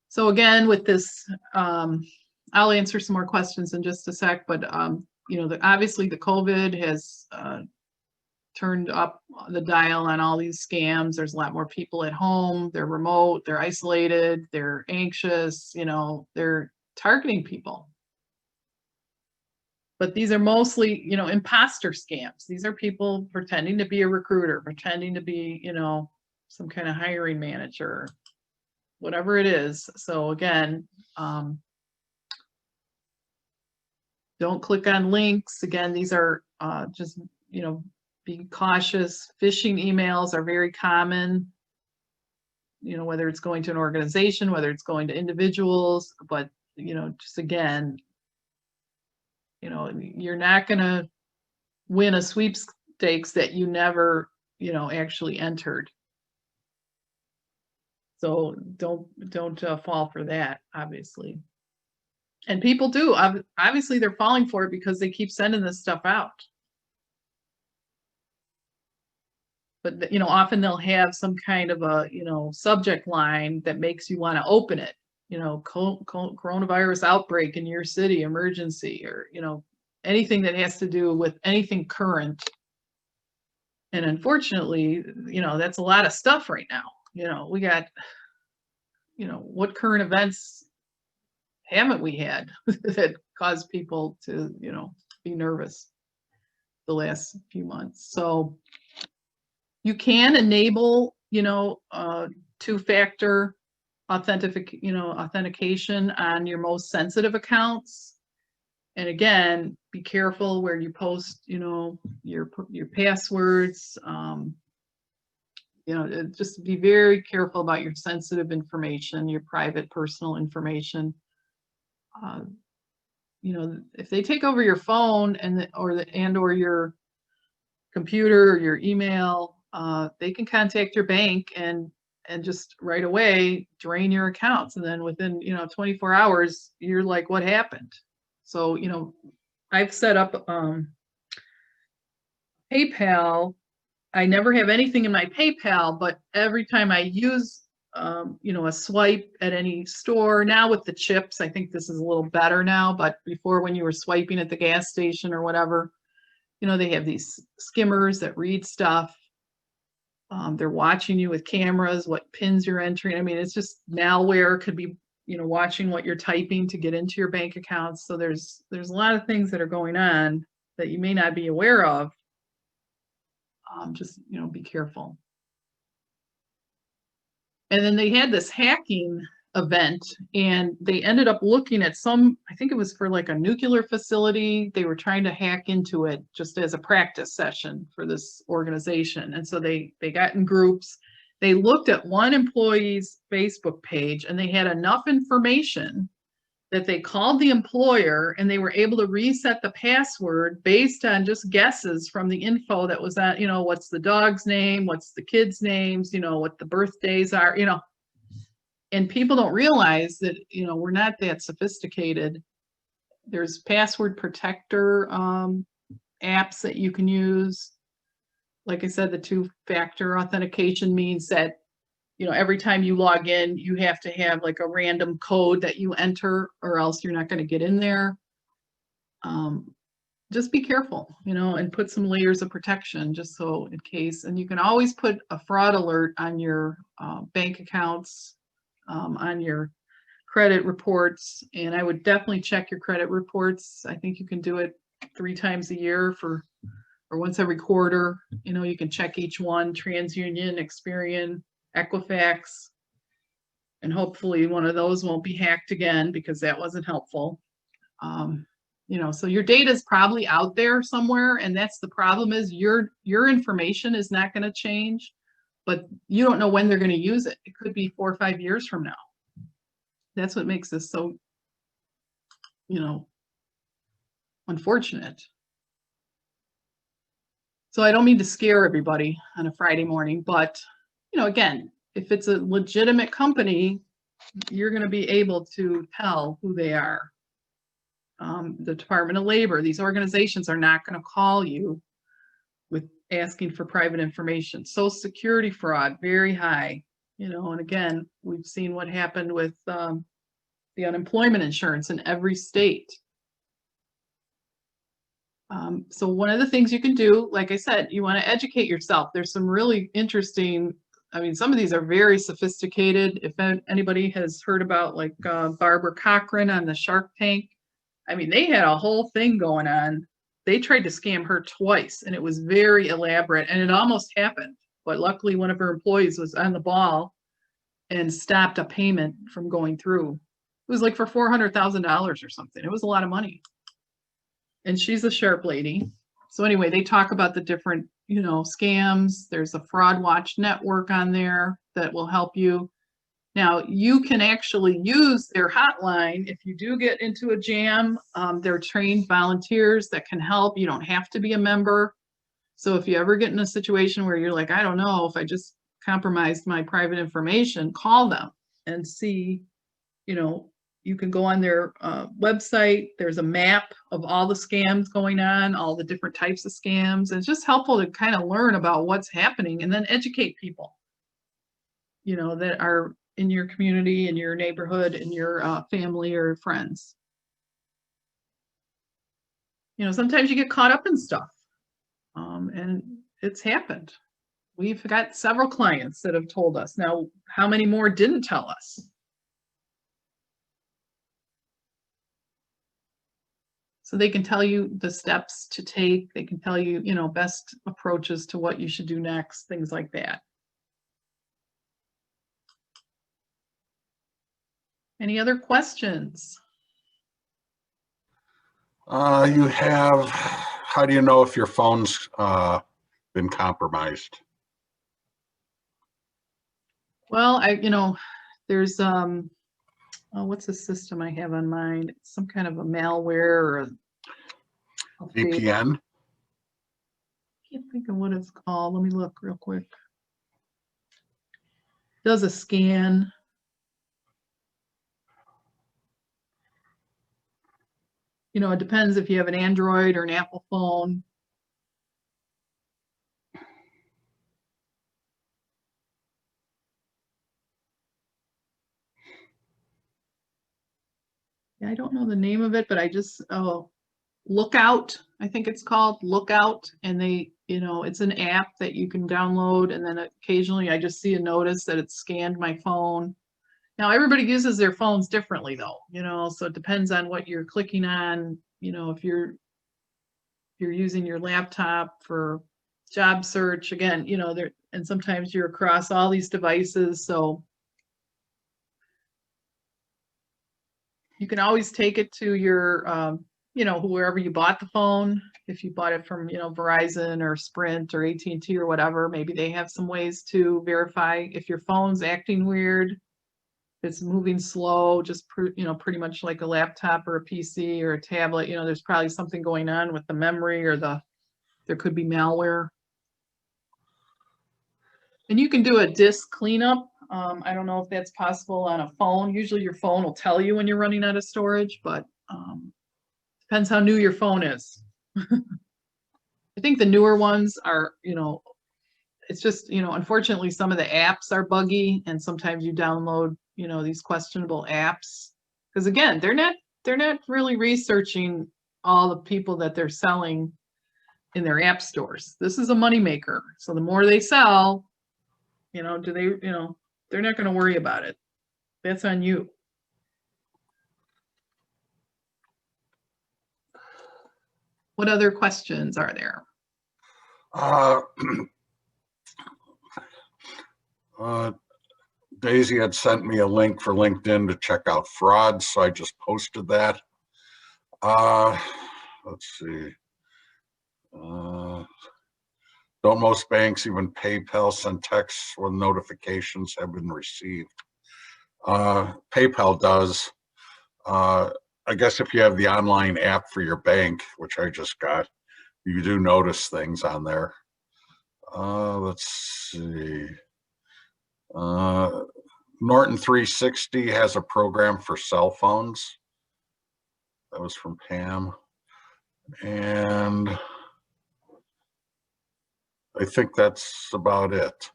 So again, with this I'll answer some more questions in just a sec, but you know, obviously the COVID has turned up the dial on all these scams. There's a lot more people at home, they're remote, they're isolated, they're anxious, you know, they're targeting people. But these are mostly, you know, imposter scams. These are people pretending to be a recruiter, pretending to be, you know, some kind of hiring manager, whatever it is. So again, don't click on links. Again, these are just, you know, be cautious. Phishing emails are very common, you know, whether it's going to an organization, whether it's going to individuals, but, you know, just again, you know, you're not going to win a sweepstakes that you never, you know, actually entered. So don't fall for that, obviously. And people do, obviously they're falling for it because they keep sending this stuff out. But, you know, often they'll have some kind of a, you know, subject line that makes you want to open it. You know, coronavirus outbreak in your city, emergency, or, you know, anything that has to do with anything current. And unfortunately, you know, that's a lot of stuff right now. You know, we got, you know, what current events haven't we had that caused people to, you know, be nervous the last few months? So you can enable, you know, two-factor authentication on your most sensitive accounts. And again, be careful where you post, you know, your passwords. You know, just be very careful about your sensitive information, your private personal information. You know, if they take over your phone or your computer or your email, they can contact your bank and just right away drain your accounts, and then within, you know, 24 hours you're like, what happened? So, you know, I've set up PayPal. I never have anything in my PayPal, but every time I use you know, a swipe at any store now with the chips, I think this is a little better now, but before, when you were swiping at the gas station or whatever, you know, they have these skimmers that read stuff. They're watching you with cameras, what pins you're entering. I mean, it's just malware could be, you know, watching what you're typing to get into your bank accounts. So there's a lot of things that are going on that you may not be aware of. Just, you know, be careful. And then they had this hacking event, and they ended up looking at some, I think it was for like a nuclear facility. They were trying to hack into it just as a practice session for this organization. And so they got in groups. They looked at one employee's Facebook page, and they had enough information that they called the employer, and they were able to reset the password based on just guesses from the info that was on, you know, what's the dog's name, what's the kids' names, you know, what the birthdays are, you know. And people don't realize that, you know, we're not that sophisticated. There's password protector apps that you can use. Like I said, the two-factor authentication means that, you know, every time you log in, you have to have like a random code that you enter, or else you're not going to get in there. Just be careful, you know, and put some layers of protection just so in case. And you can always put a fraud alert on your bank accounts, on your credit reports. And I would definitely check your credit reports. I think you can do it 3 times a year or once every quarter. You know, you can check each one: TransUnion, Experian, Equifax, and hopefully one of those won't be hacked again, because that wasn't helpful. You know, so your data is probably out there somewhere, and that's the problem, is your information is not going to change, but you don't know when they're going to use it. It could be 4 or 5 years from now. That's what makes this so, you know, unfortunate. So I don't mean to scare everybody on a Friday morning, but, you know, again, if it's a legitimate company, you're going to be able to tell who they are. The Department of Labor, these organizations are not going to call you with asking for private information. Social Security fraud, very high, you know, and again, we've seen what happened with the unemployment insurance in every state. So one of the things you can do, like I said, you want to educate yourself. There's some really interesting, I mean, some of these are very sophisticated. If anybody has heard about like Barbara Cochran on the Shark Tank, I mean, they had a whole thing going on. They tried to scam her twice, and it was very elaborate, and it almost happened. But luckily, one of her employees was on the ball and stopped a payment from going through. It was like for $400,000 or something. It was a lot of money. And she's a sharp lady. So anyway, they talk about the different, scams. There's a fraud watch network on there that will help you. Now, you can actually use their hotline if you do get into a jam. They're trained volunteers that can help. You don't have to be a member. So if you ever get in a situation where you're like, I don't know if I just compromised my private information, call them and see, you can go on their website. There's a map of all the scams going on, all the different types of scams. And it's just helpful to kind of learn about what's happening and then educate people, that are in your community, in your neighborhood, in your family or friends. Sometimes you get caught up in stuff, and it's happened. We've got several clients that have told us. Now, how many more didn't tell us? So they can tell you the steps to take. They can tell you, best approaches to what you should do next, things like that. Any other questions? How do you know if your phone's been compromised? Well, there's, what's the system I have on mine? It's some kind of a malware or a VPN? I can't think of what it's called. Let me look real quick. Does a scan. It depends if you have an Android or an Apple phone. Yeah, I don't know the name of it, but Lookout, I think it's called Lookout. And it's an app that you can download. And then occasionally I just see a notice that it's scanned my phone. Now, everybody uses their phones differently though, so it depends on what you're clicking on. If you're using your laptop for job search, again, and sometimes you're across all these devices. So you can always take it to your, wherever you bought the phone. If you bought it from, Verizon or Sprint or AT&T or whatever, maybe they have some ways to verify if your phone's acting weird. It's moving slow, just pretty much like a laptop or a PC or a tablet. There's probably something going on with the memory or there could be malware. And you can do a disk cleanup. I don't know if that's possible on a phone. Usually your phone will tell you when you're running out of storage, but depends how new your phone is. I think the newer ones are, it's just, unfortunately some of the apps are buggy and sometimes you download, these questionable apps. Because again, they're not really researching all the people that they're selling in their app stores. This is a moneymaker. So the more they sell, they're not going to worry about it. That's on you. What other questions are there? Daisy had sent me a link for LinkedIn to check out fraud, so I just posted that. Let's see. Don't most banks, even PayPal, send texts when notifications have been received? PayPal does. I guess if you have the online app for your bank, which I just got, you do notice things on there. Let's see. Norton 360 has a program for cell phones. That was from Pam. And I think that's about it.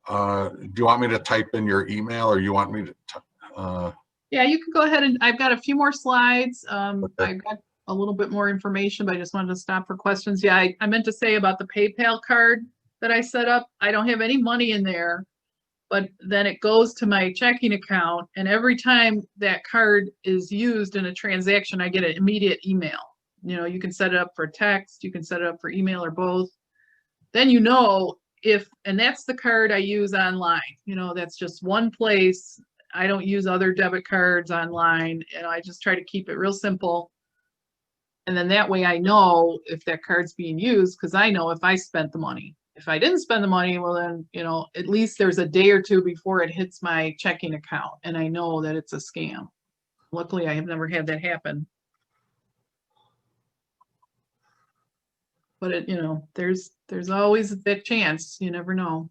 Do you want me to type in your email or you want me to? Yeah, you can go ahead and I've got a few more slides. Okay. I've got a little bit more information, but I just wanted to stop for questions. Yeah, I meant to say about the PayPal card that I set up. I don't have any money in there, but then it goes to my checking account, and every time that card is used in a transaction, I get an immediate email. You know, you can set it up for text, you can set it up for email or both. Then you know if, and that's the card I use online. You know, that's just one place. I don't use other debit cards online, and I just try to keep it real simple. And then that way I know if that card's being used, because I know if I spent the money. If I didn't spend the money, well then, you know, at least there's a day or two before it hits my checking account and I know that it's a scam. Luckily, I have never had that happen. But it, you know, there's always that chance. You never know.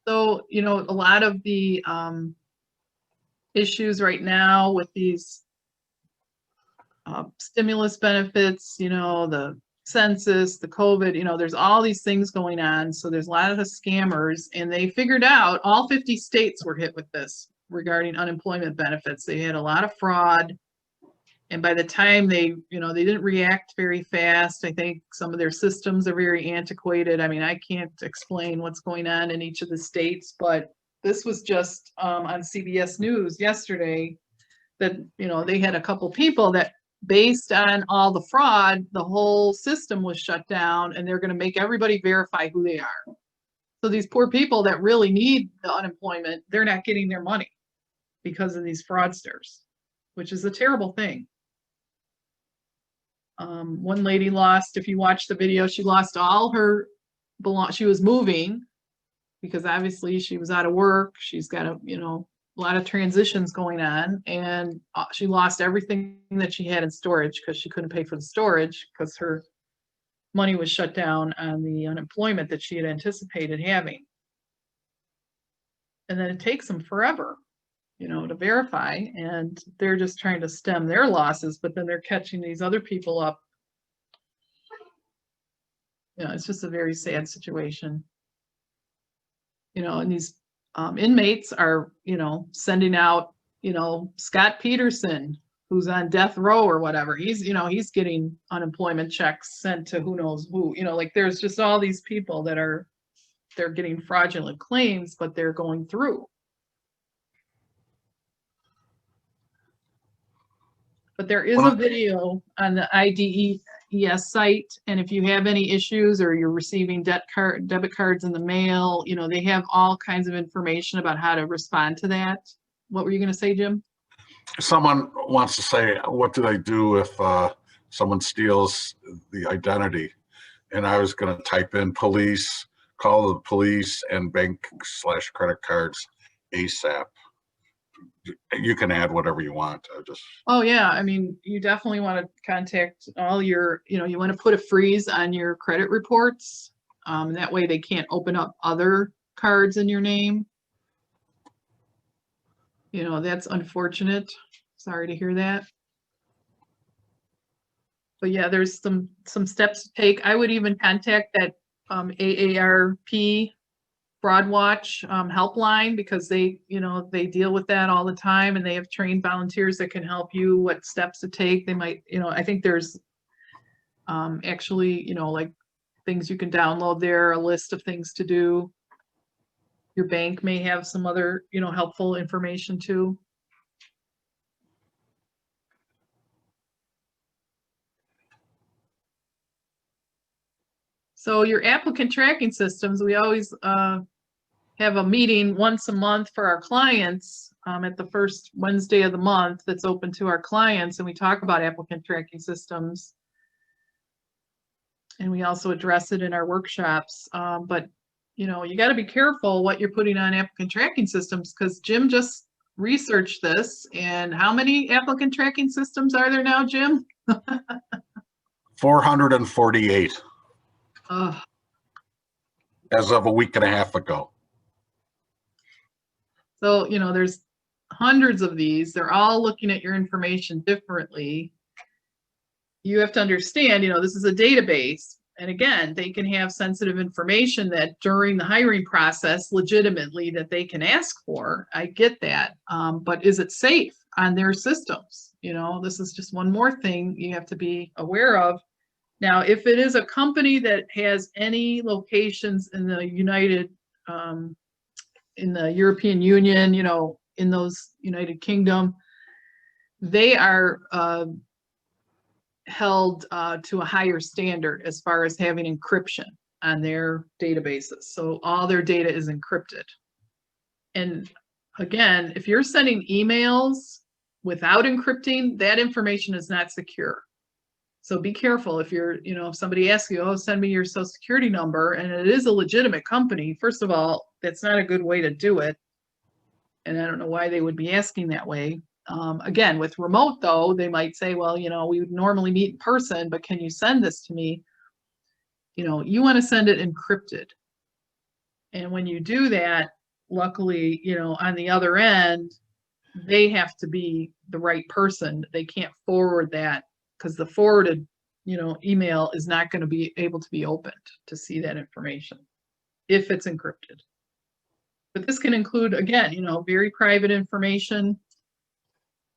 So, you know, a lot of the issues right now with these stimulus benefits, you know, the census, the COVID, you know, there's all these things going on. So there's a lot of the scammers, and they figured out all 50 states were hit with this regarding unemployment benefits. They had a lot of fraud. And by the time they, you know, they didn't react very fast. I think some of their systems are very antiquated. I mean, I can't explain what's going on in each of the states, but this was just on CBS News yesterday that, you know, they had a couple people that, based on all the fraud, the whole system was shut down, and they're going to make everybody verify who they are. So these poor people that really need the unemployment, they're not getting their money because of these fraudsters, which is a terrible thing. One lady lost, if you watch the video, she lost all her she was moving because obviously she was out of work. She's got a, you know, a lot of transitions going on, and she lost everything that she had in storage because she couldn't pay for the storage because her money was shut down on the unemployment that she had anticipated having. And then it takes them forever, you know, to verify, and they're just trying to stem their losses, but then they're catching these other people up. You know, it's just a very sad situation. You know, and these inmates are, you know, sending out, you know, Scott Peterson, who's on death row or whatever. He's, you know, he's getting unemployment checks sent to who knows who. You know, like there's just all these people that are, they're getting fraudulent claims, but they're going through. But there is a video on the IDES site, and if you have any issues or you're receiving debit cards in the mail, you know, they have all kinds of information about how to respond to that. What were you going to say, Jim? Someone wants to say, what do they do if someone steals the identity? And I was going to type in police, call the police, and bank/credit cards ASAP. You can add whatever you want. Oh yeah, I mean, you definitely want to contact all your, you know, you want to put a freeze on your credit reports. That way they can't open up other cards in your name. You know, that's unfortunate. Sorry to hear that. But yeah, there's some steps to take. I would even contact that AARP Fraud Watch helpline, because they, you know, they deal with that all the time, and they have trained volunteers that can help you what steps to take. They might, you know, I think there's actually, you know, like things you can download there, a list of things to do. Your bank may have some other, you know, helpful information too. So your applicant tracking systems, we always have a meeting once a month for our clients at the first Wednesday of the month that's open to our clients, and we talk about applicant tracking systems. And we also address it in our workshops. But, you know, you got to be careful what you're putting on applicant tracking systems, because Jim just researched this. And how many applicant tracking systems are there now, Jim? 448 Oh. as of a week and a half ago. So, you know, there's hundreds of these. They're all looking at your information differently. You have to understand, you know, this is a database, And again, they can have sensitive information that during the hiring process, legitimately, that they can ask for. I get that. But is it safe on their systems? You know, this is just one more thing you have to be aware of. Now, if it is a company that has any locations in the in the European Union, you know, in those United Kingdom, they are held to a higher standard as far as having encryption on their databases. So all their data is encrypted. And again, if you're sending emails without encrypting, that information is not secure. So be careful if you're, you know, if somebody asks you, oh, send me your social security number, and it is a legitimate company, first of all, that's not a good way to do it. And I don't know why they would be asking that way. Again, with remote though, they might say, well, you know, we would normally meet in person, but can you send this to me? You know, you want to send it encrypted. And when you do that, luckily, you know, on the other end, they have to be the right person. They can't forward that because the forwarded, you know, email is not going to be able to be opened to see that information if it's encrypted. But this can include, again, you know, very private information,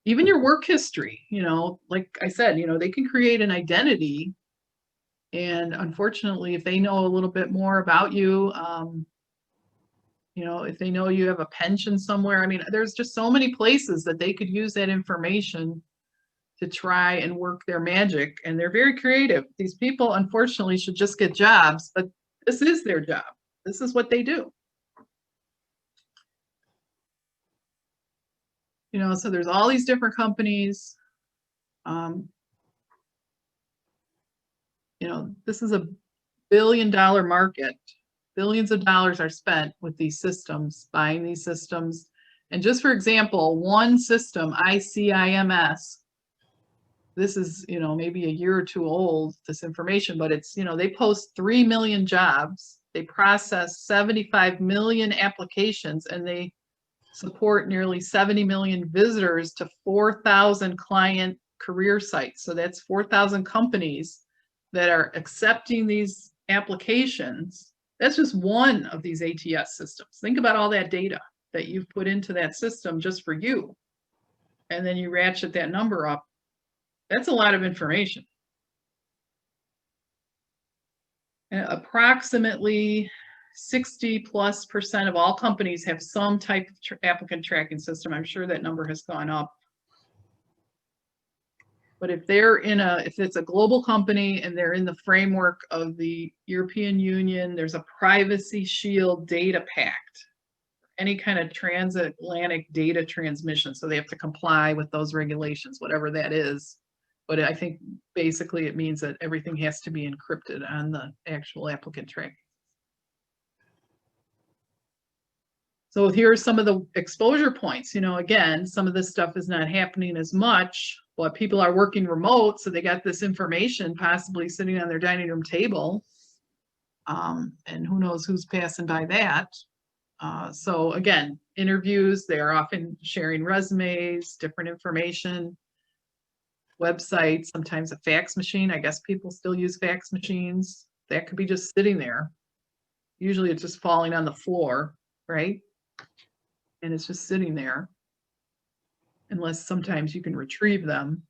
even your work history, you know, like I said, you know, they can create an identity. And unfortunately, if they know a little bit more about you, you know, if they know you have a pension somewhere, I mean, there's just so many places that they could use that information to try and work their magic. And they're very creative. These people, unfortunately, should just get jobs, but this is their job. This is what they do. You know, so there's all these different companies. You know, this is a billion-dollar market. Billions of dollars are spent with these systems, buying these systems. And just for example, one system, ICIMS, this is, you know, maybe a year or two old, this information, but it's, you know, they post 3 million jobs. They process 75 million applications, and they support nearly 70 million visitors to 4,000 client career sites. So that's 4,000 companies that are accepting these applications. That's just one of these ATS systems. Think about all that data that you've put into that system just for you. And then you ratchet that number up. That's a lot of information. And approximately 60+% of all companies have some type of applicant tracking system. I'm sure that number has gone up. But if they're if it's a global company and they're in the framework of the European Union, there's a Privacy Shield data pact, any kind of transatlantic data transmission. So they have to comply with those regulations, whatever that is. But I think basically it means that everything has to be encrypted on the actual applicant tracking. So here are some of the exposure points. You know, again, some of this stuff is not happening as much, but people are working remote, so they got this information possibly sitting on their dining room table. And who knows who's passing by that. So again, interviews, they are often sharing resumes, different information, websites, sometimes a fax machine. I guess people still use fax machines. That could be just sitting there. Usually it's just falling on the floor, right? And it's just sitting there, unless sometimes you can retrieve them.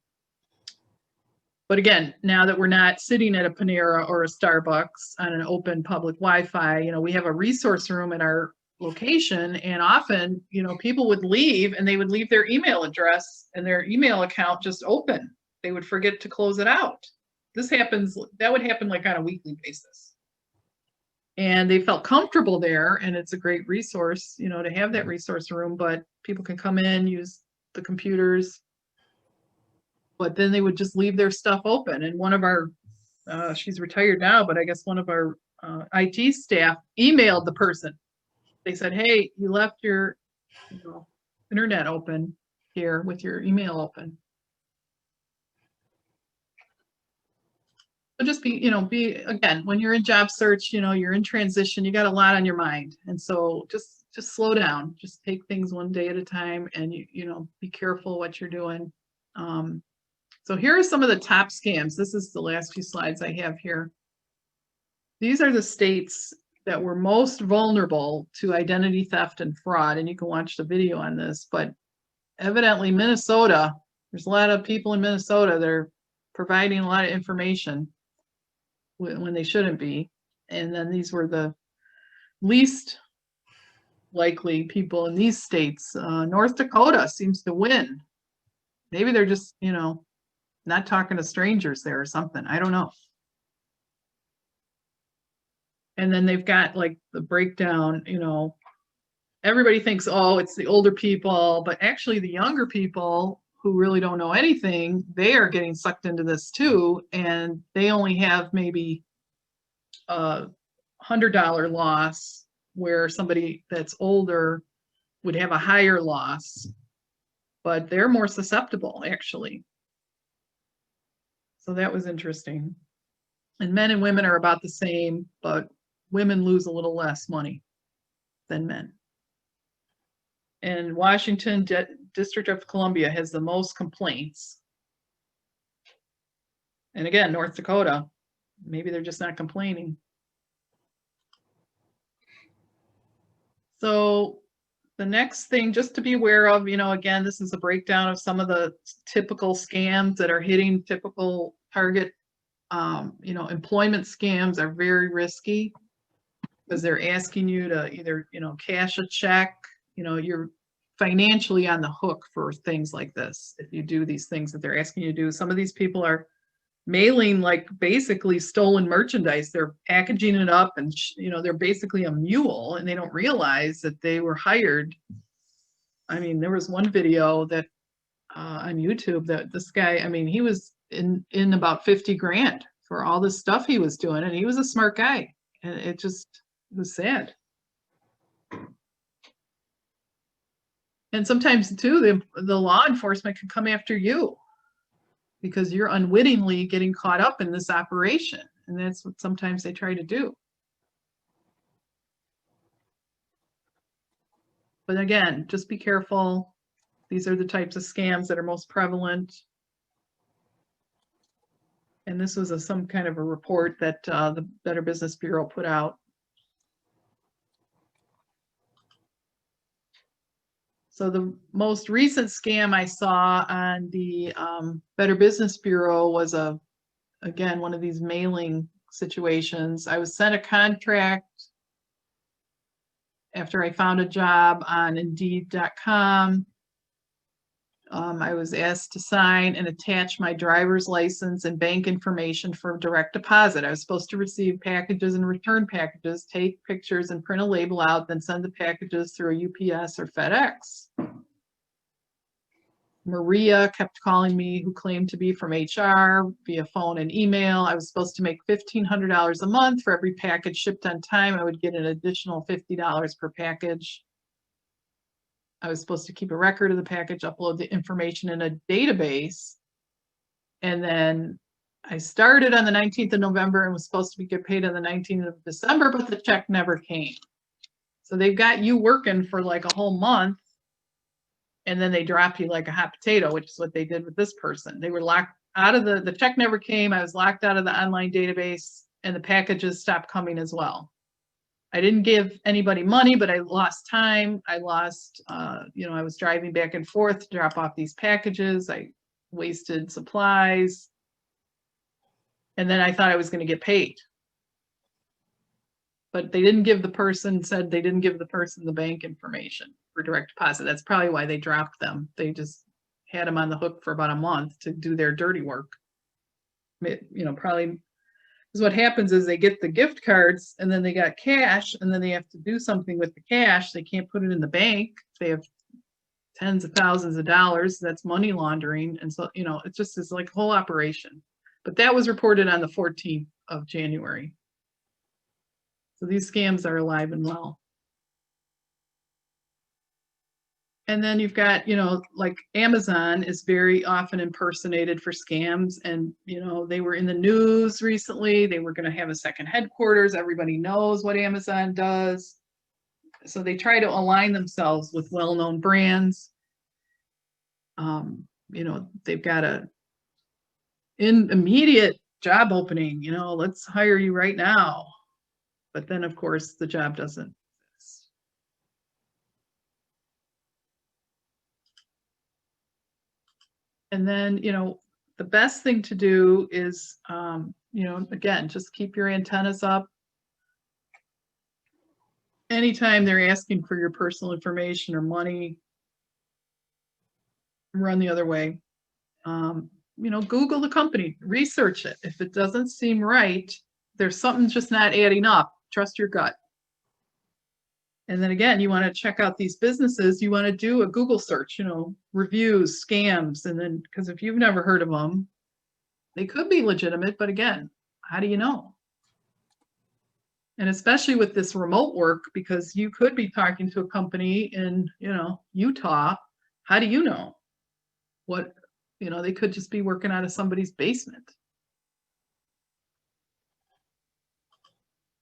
But again, now that we're not sitting at a Panera or a Starbucks on an open public Wi-Fi, you know, we have a resource room in our location, and often, you know, people would leave and they would leave their email address and their email account just open. They would forget to close it out. This happens, that would happen like on a weekly basis. And they felt comfortable there, and it's a great resource, you know, to have that resource room, but people can come in, use the computers, but then they would just leave their stuff open. And one of our, she's retired now, but I guess one of our IT staff emailed the person. They said, hey, you left your, you know, internet open here with your email open. So just be, you know, again, when you're in job search, you know, you're in transition, you got a lot on your mind. And so just slow down, just take things one day at a time, and you know, be careful what you're doing. So here are some of the top scams. This is the last few slides I have here. these are the states that were most vulnerable to identity theft and fraud. And you can watch the video on this, but evidently Minnesota, there's a lot of people in Minnesota that are providing a lot of information when they shouldn't be. And then these were the least likely people in these states. North Dakota seems to win. Maybe they're just, not talking to strangers there or something. I don't know. And then they've got like the breakdown, everybody thinks, oh, it's the older people, but actually the younger people who really don't know anything, they are getting sucked into this too. And they only have maybe a $100 loss, where somebody that's older would have a higher loss, but they're more susceptible actually. So that was interesting. And men and women are about the same, but women lose a little less money than men. And Washington District of Columbia has the most complaints. And again, North Dakota, maybe they're just not complaining. So the next thing just to be aware of, again, this is a breakdown of some of the typical scams that are hitting typical target. Employment scams are very risky because they're asking you to either, cash a check, you're financially on the hook for things like this. If you do these things that they're asking you to do, some of these people are mailing like basically stolen merchandise. They're packaging it up and, they're basically a mule, and they don't realize that they were hired. I mean, there was one video that on YouTube that this guy, he was in about 50 grand for all this stuff he was doing, and he was a smart guy, and it was sad. And sometimes too, the law enforcement can come after you because you're unwittingly getting caught up in this operation, and that's what sometimes they try to do. But again, just be careful. These are the types of scams that are most prevalent. And this was some kind of a report that the Better Business Bureau put out. So the most recent scam I saw on the Better Business Bureau was again, one of these mailing situations. I was sent a contract after I found a job on Indeed.com. I was asked to sign and attach my driver's license and bank information for direct deposit. I was supposed to receive packages and return packages, take pictures and print a label out, then send the packages through a UPS or FedEx. Maria kept calling me, who claimed to be from HR, via phone and email. I was supposed to make $1,500 a month for every package shipped on time. I would get an additional $50 per package. I was supposed to keep a record of the package, upload the information in a database. And then I started on the 19th of November and was supposed to get paid on the 19th of December, but the check never came. So they've got you working for like a whole month, and then they drop you like a hot potato, which is what they did with this person. They were locked out of the check never came. I was locked out of the online database, and the packages stopped coming as well. I didn't give anybody money, but I lost time. I lost, I was driving back and forth to drop off these packages. I wasted supplies. And then I thought I was going to get paid. But they didn't give the person the bank information for direct deposit. That's probably why they dropped them. They just had them on the hook for about a month to do their dirty work. Probably. Because what happens is they get the gift cards and then they got cash, and then they have to do something with the cash. They can't put it in the bank. They have tens of thousands of dollars. That's money laundering. And so, it just is like a whole operation. But that was reported on the 14th of January. So these scams are alive and well. And then you've got, like Amazon is very often impersonated for scams. And, they were in the news recently. They were going to have a second headquarters. Everybody knows what Amazon does. So they try to align themselves with well-known brands. They've got an immediate job opening, let's hire you right now. but then of course the job doesn't exist. And then, the best thing to do is, again, just keep your antennas up. Anytime they're asking for your personal information or money, run the other way. Google the company, research it. If it doesn't seem right, there's something just not adding up. Trust your gut. And then again, you want to check out these businesses. You want to do a Google search, reviews, scams. And then, because if you've never heard of them, they could be legitimate, but again, how do you know? And especially with this remote work, because you could be talking to a company in, Utah. How do you know? What, they could just be working out of somebody's basement.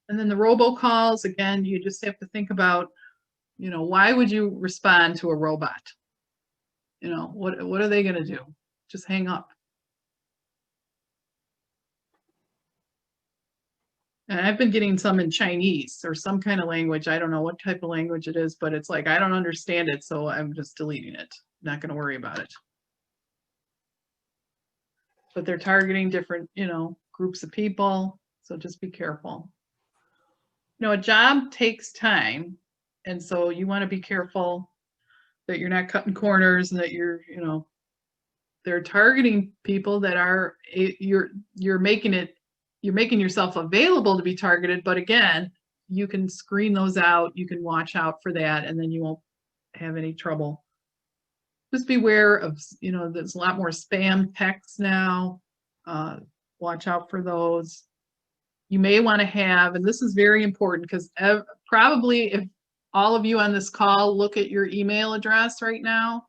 And then the robocalls, again, you just have to think about, why would you respond to a robot? What are they going to do? Just hang up. And I've been getting some in Chinese or some kind of language. I don't know what type of language it is, but it's like, I don't understand it, so I'm just deleting it. Not going to worry about it. But they're targeting different, groups of people, so just be careful. A job takes time, and so you want to be careful that you're not cutting corners and that you're, they're targeting people that are, you're making yourself available to be targeted, but again, you can screen those out, you can watch out for that, and then you won't have any trouble. Just beware of, there's a lot more spam texts now. Watch out for those. You may want to have, and this is very important because probably if all of you on this call look at your email address right now,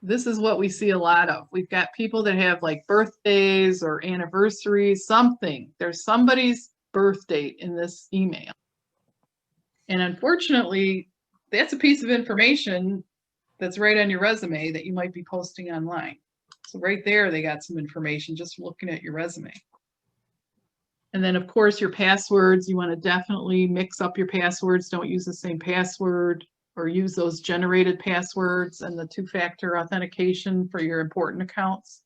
this is what we see a lot of. We've got people that have like birthdays or anniversaries, something. There's somebody's birth date in this email. And unfortunately, that's a piece of information that's right on your resume that you might be posting online. So right there, they got some information just looking at your resume. And then of course your passwords, you want to definitely mix up your passwords. Don't use the same password or use those generated passwords and the two-factor authentication for your important accounts.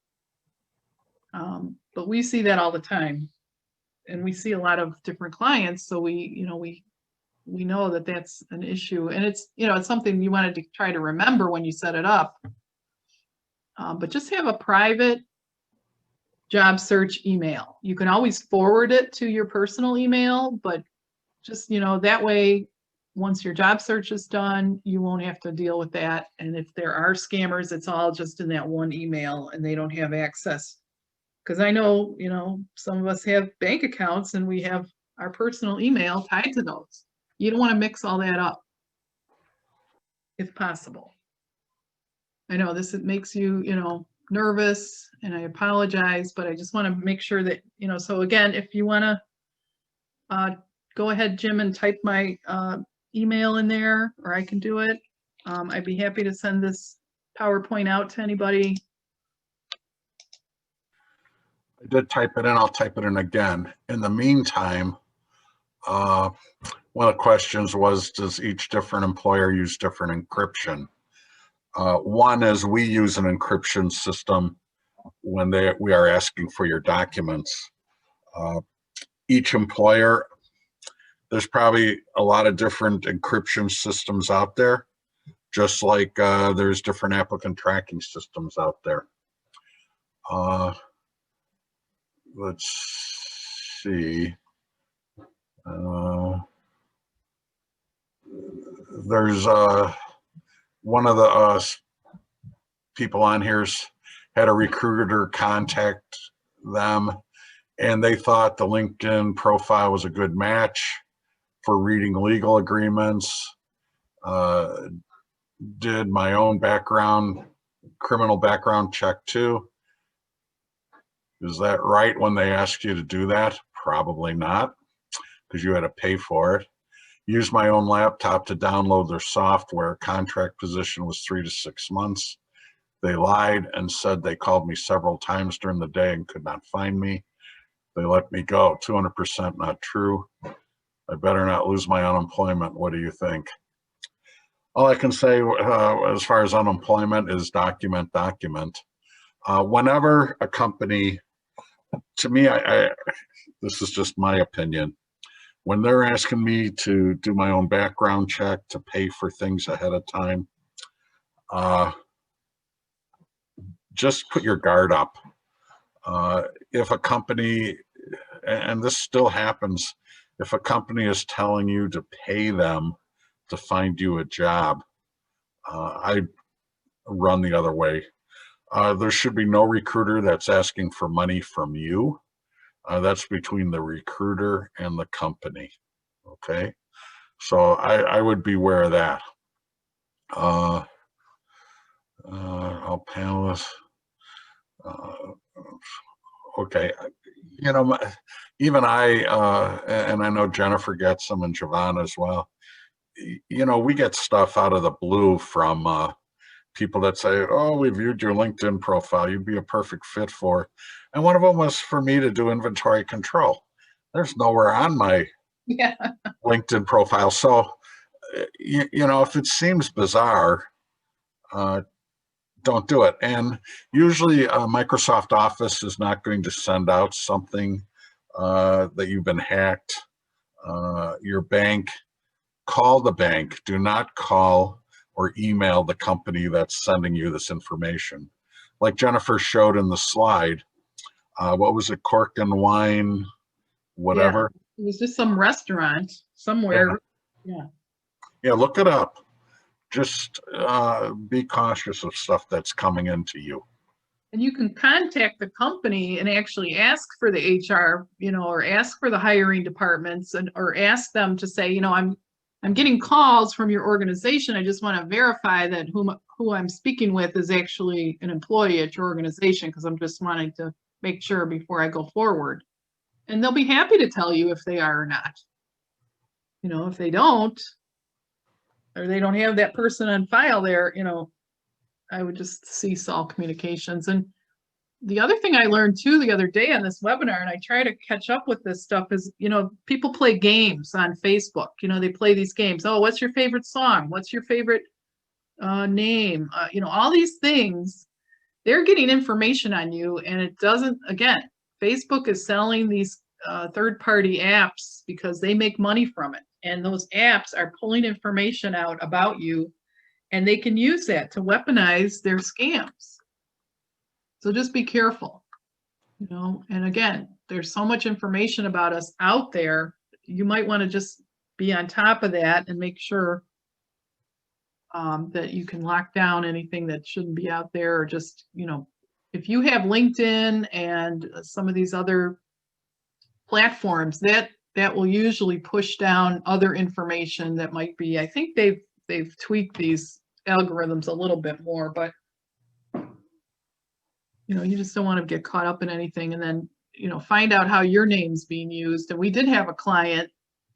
But we see that all the time. And we see a lot of different clients. So we know that that's an issue. And it's, it's something you wanted to try to remember when you set it up. But just have a private job search email. You can always forward it to your personal email, but just, that way, once your job search is done, you won't have to deal with that. And if there are scammers, it's all just in that one email and they don't have access. Because I know, some of us have bank accounts and we have our personal email tied to those. You don't want to mix all that up if possible. I know this makes you, nervous, and I apologize, but I just want to make sure that, so again, if you want to go ahead, Jim, and type my email in there, or I can do it. I'd be happy to send this PowerPoint out to anybody. I did type it in. I'll type it in again. In the meantime, one of the questions was, does each different employer use different encryption? One is we use an encryption system when we are asking for your documents. Each employer, there's probably a lot of different encryption systems out there, just like there's different applicant tracking systems out there. Let's see. There's one of the people on here's had a recruiter contact them, and they thought the LinkedIn profile was a good match for reading legal agreements. Did my own criminal background check too. Is that right when they asked you to do that? Probably not, because you had to pay for it. Used my own laptop to download their software. Contract position was 3 to 6 months. They lied and said they called me several times during the day and could not find me. They let me go. 200% not true. I better not lose my unemployment. What do you think? All I can say as far as unemployment is document. Whenever a company, to me, this is just my opinion, when they're asking me to do my own background check, to pay for things ahead of time, just put your guard up. If a company, and this still happens, if a company is telling you to pay them to find you a job, I run the other way. There should be no recruiter that's asking for money from you. That's between the recruiter and the company. Okay, so I would beware of that. I'll panelists. Okay, you know, even and I know Jennifer gets them and Javon as well. You know, we get stuff out of the blue from people that say, oh, we viewed your LinkedIn profile, you'd be a perfect fit for. And one of them was for me to do inventory control. There's nowhere on my LinkedIn profile. So, you know, if it seems bizarre, don't do it. And usually Microsoft Office is not going to send out something that you've been hacked. Your bank, call the bank. Do not call or email the company that's sending you this information. Like Jennifer showed in the slide, what was it, Cork and Wine, whatever? Yeah, it was just some restaurant somewhere. Yeah, look it up. Just be cautious of stuff that's coming into you. And you can contact the company and actually ask for the HR, you know, or ask for the hiring departments, and or ask them to say, you know, I'm getting calls from your organization. I just want to verify that who I'm speaking with is actually an employee at your organization, because I'm just wanting to make sure before I go forward. And they'll be happy to tell you if they are or not. You know, if they don't, or they don't have that person on file there, you know, I would just cease all communications. And the other thing I learned too the other day on this webinar, and I try to catch up with this stuff, is, you know, people play games on Facebook. You know, they play these games. Oh, what's your favorite song? What's your favorite name? You know, all these things, they're getting information on you. And it doesn't, again, Facebook is selling these third-party apps because they make money from it. And those apps are pulling information out about you, and they can use that to weaponize their scams. So just be careful, you know. And again, there's so much information about us out there. You might want to just be on top of that and make sure that you can lock down anything that shouldn't be out there. Or just, you know, if you have LinkedIn and some of these other platforms, that will usually push down other information that might be, I think they've tweaked these algorithms a little bit more, but you know, you just don't want to get caught up in anything. And then, you know, find out how your name's being used. And we did have a client,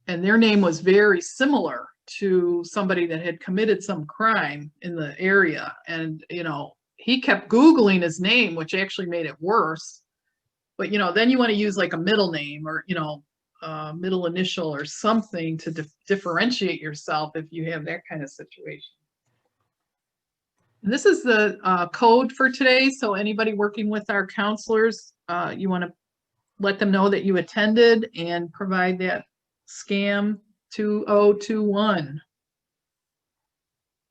and their name was very similar to somebody that had committed some crime in the area. And, you know, he kept Googling his name, which actually made it worse. But, you know, then you want to use like a middle name, or, you know, middle initial or something to differentiate yourself if you have that kind of situation. And this is the code for today. So anybody working with our counselors, you want to let them know that you attended and provide that scam 2021.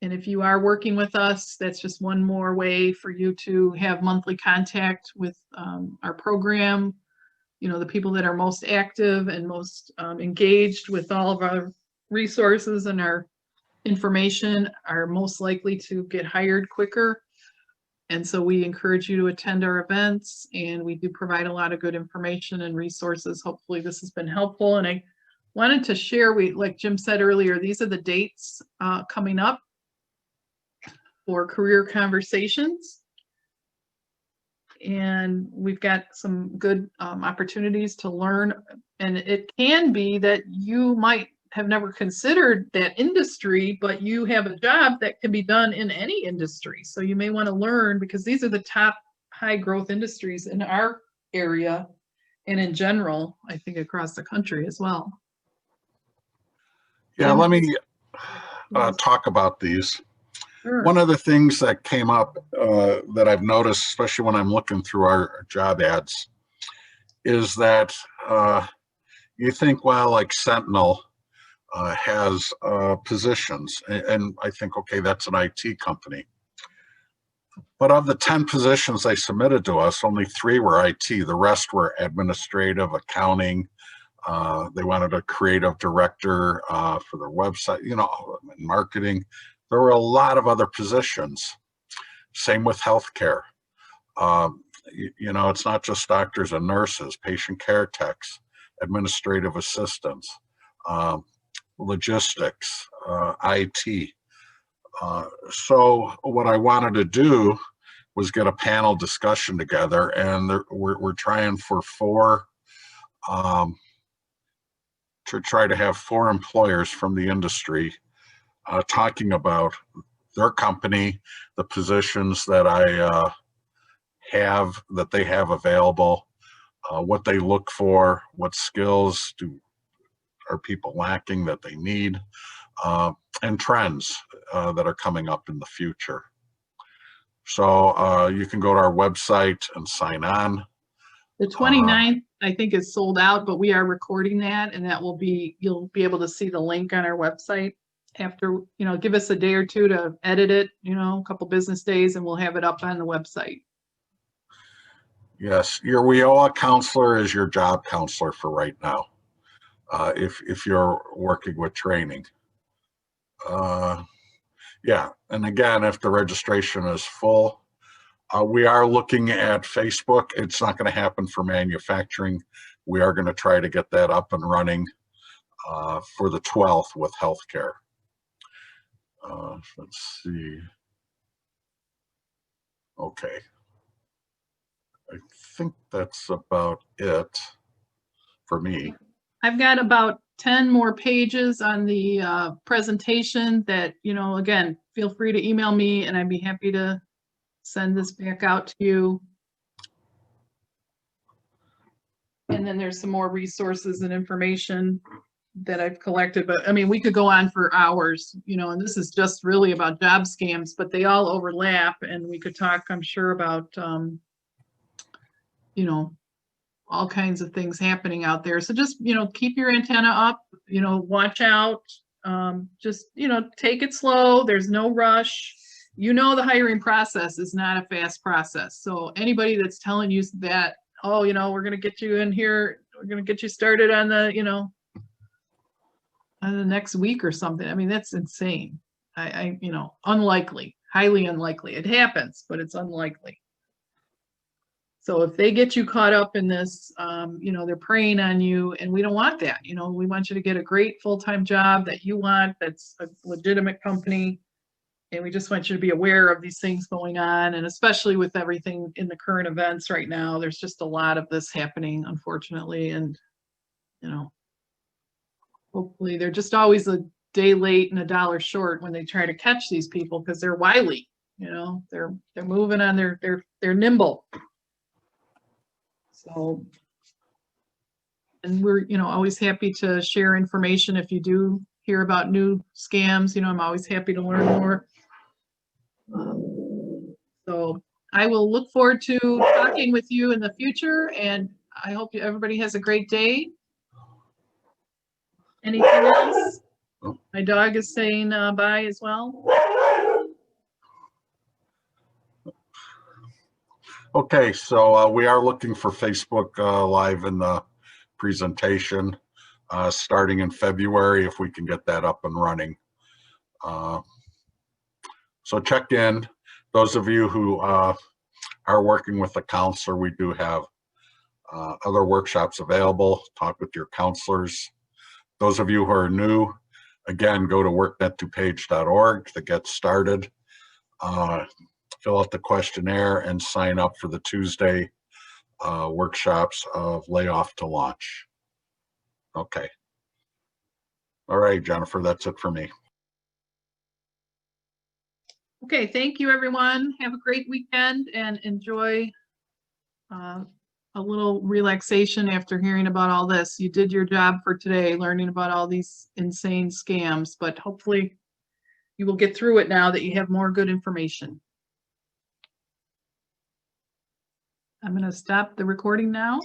And if you are working with us, that's just one more way for you to have monthly contact with our program. You know, the people that are most active and most engaged with all of our resources and our information are most likely to get hired quicker. And so we encourage you to attend our events, and we do provide a lot of good information and resources. Hopefully this has been helpful. And I wanted to share, like Jim said earlier, these are the dates coming up for career conversations. And we've got some good opportunities to learn. And it can be that you might have never considered that industry, but you have a job that can be done in any industry. So you may want to learn, because these are the top high growth industries in our area and in general, I think across the country as well. Yeah, Jim? let me Yes. talk about these. Sure. One of the things that came up that I've noticed, especially when I'm looking through our job ads, is that you think, well, like Sentinel has positions, and I think, okay, that's an IT company. But of the 10 positions they submitted to us, only 3 were IT. The rest were administrative, accounting. They wanted a creative director for their website, marketing. There were a lot of other positions. Same with healthcare. It's not just doctors and nurses, patient care techs, administrative assistants, logistics, IT. So what I wanted to do was get a panel discussion together, and we're trying for 4 to try to have 4 employers from the industry talking about their company, the positions that they have available, what they look for, what skills are people lacking that they need, and trends that are coming up in the future. So you can go to our website and sign on. The 29th, I think, is sold out, but we are recording that, and you'll be able to see the link on our website after, give us a day or 2 to edit it, a couple business days, and we'll have it up on the website. Yes, your Wioa counselor is your job counselor for right now, if you're working with training. Yeah, and again, if the registration is full, we are looking at Facebook. It's not going to happen for manufacturing. We are going to try to get that up and running for the 12th with healthcare. Let's see. Okay. I think that's about it for me. I've got about 10 more pages on the presentation that, again, feel free to email me and I'd be happy to send this back out to you. And then there's some more resources and information that I've collected, but I mean, we could go on for hours, and this is just really about job scams, but they all overlap, and we could talk, I'm sure, about, all kinds of things happening out there. So just, keep your antenna up, watch out, just, take it slow. There's no rush. The hiring process is not a fast process. So anybody that's telling you that, oh, we're going to get you in here, we're going to get you started on the, on the next week or something. I mean, that's insane. Unlikely, highly unlikely. It happens, but it's unlikely. So if they get you caught up in this, they're preying on you, and we don't want that. We want you to get a great full-time job that you want, that's a legitimate company. And we just want you to be aware of these things going on. And especially with everything in the current events right now, there's just a lot of this happening, unfortunately. And, hopefully they're just always a day late and a dollar short when they try to catch these people, because they're wily, they're moving on, they're nimble. So, and we're, always happy to share information if you do hear about new scams. I'm always happy to learn more. So I will look forward to talking with you in the future, and I hope everybody has a great day. Anything else? My dog is saying bye as well. Okay, so we are looking for Facebook Live in the presentation starting in February, if we can get that up and running. So check in. Those of you who are working with a counselor, we do have other workshops available. Talk with your counselors. Those of you who are new, again, go to worknet2page.org to get started. Fill out the questionnaire and sign up for the Tuesday workshops of layoff to launch. Okay. All right, Jennifer, that's it for me. Okay, thank you, everyone. Have a great weekend and enjoy a little relaxation after hearing about all this. You did your job for today, learning about all these insane scams, but hopefully you will get through it now that you have more good information. I'm going to stop the recording now.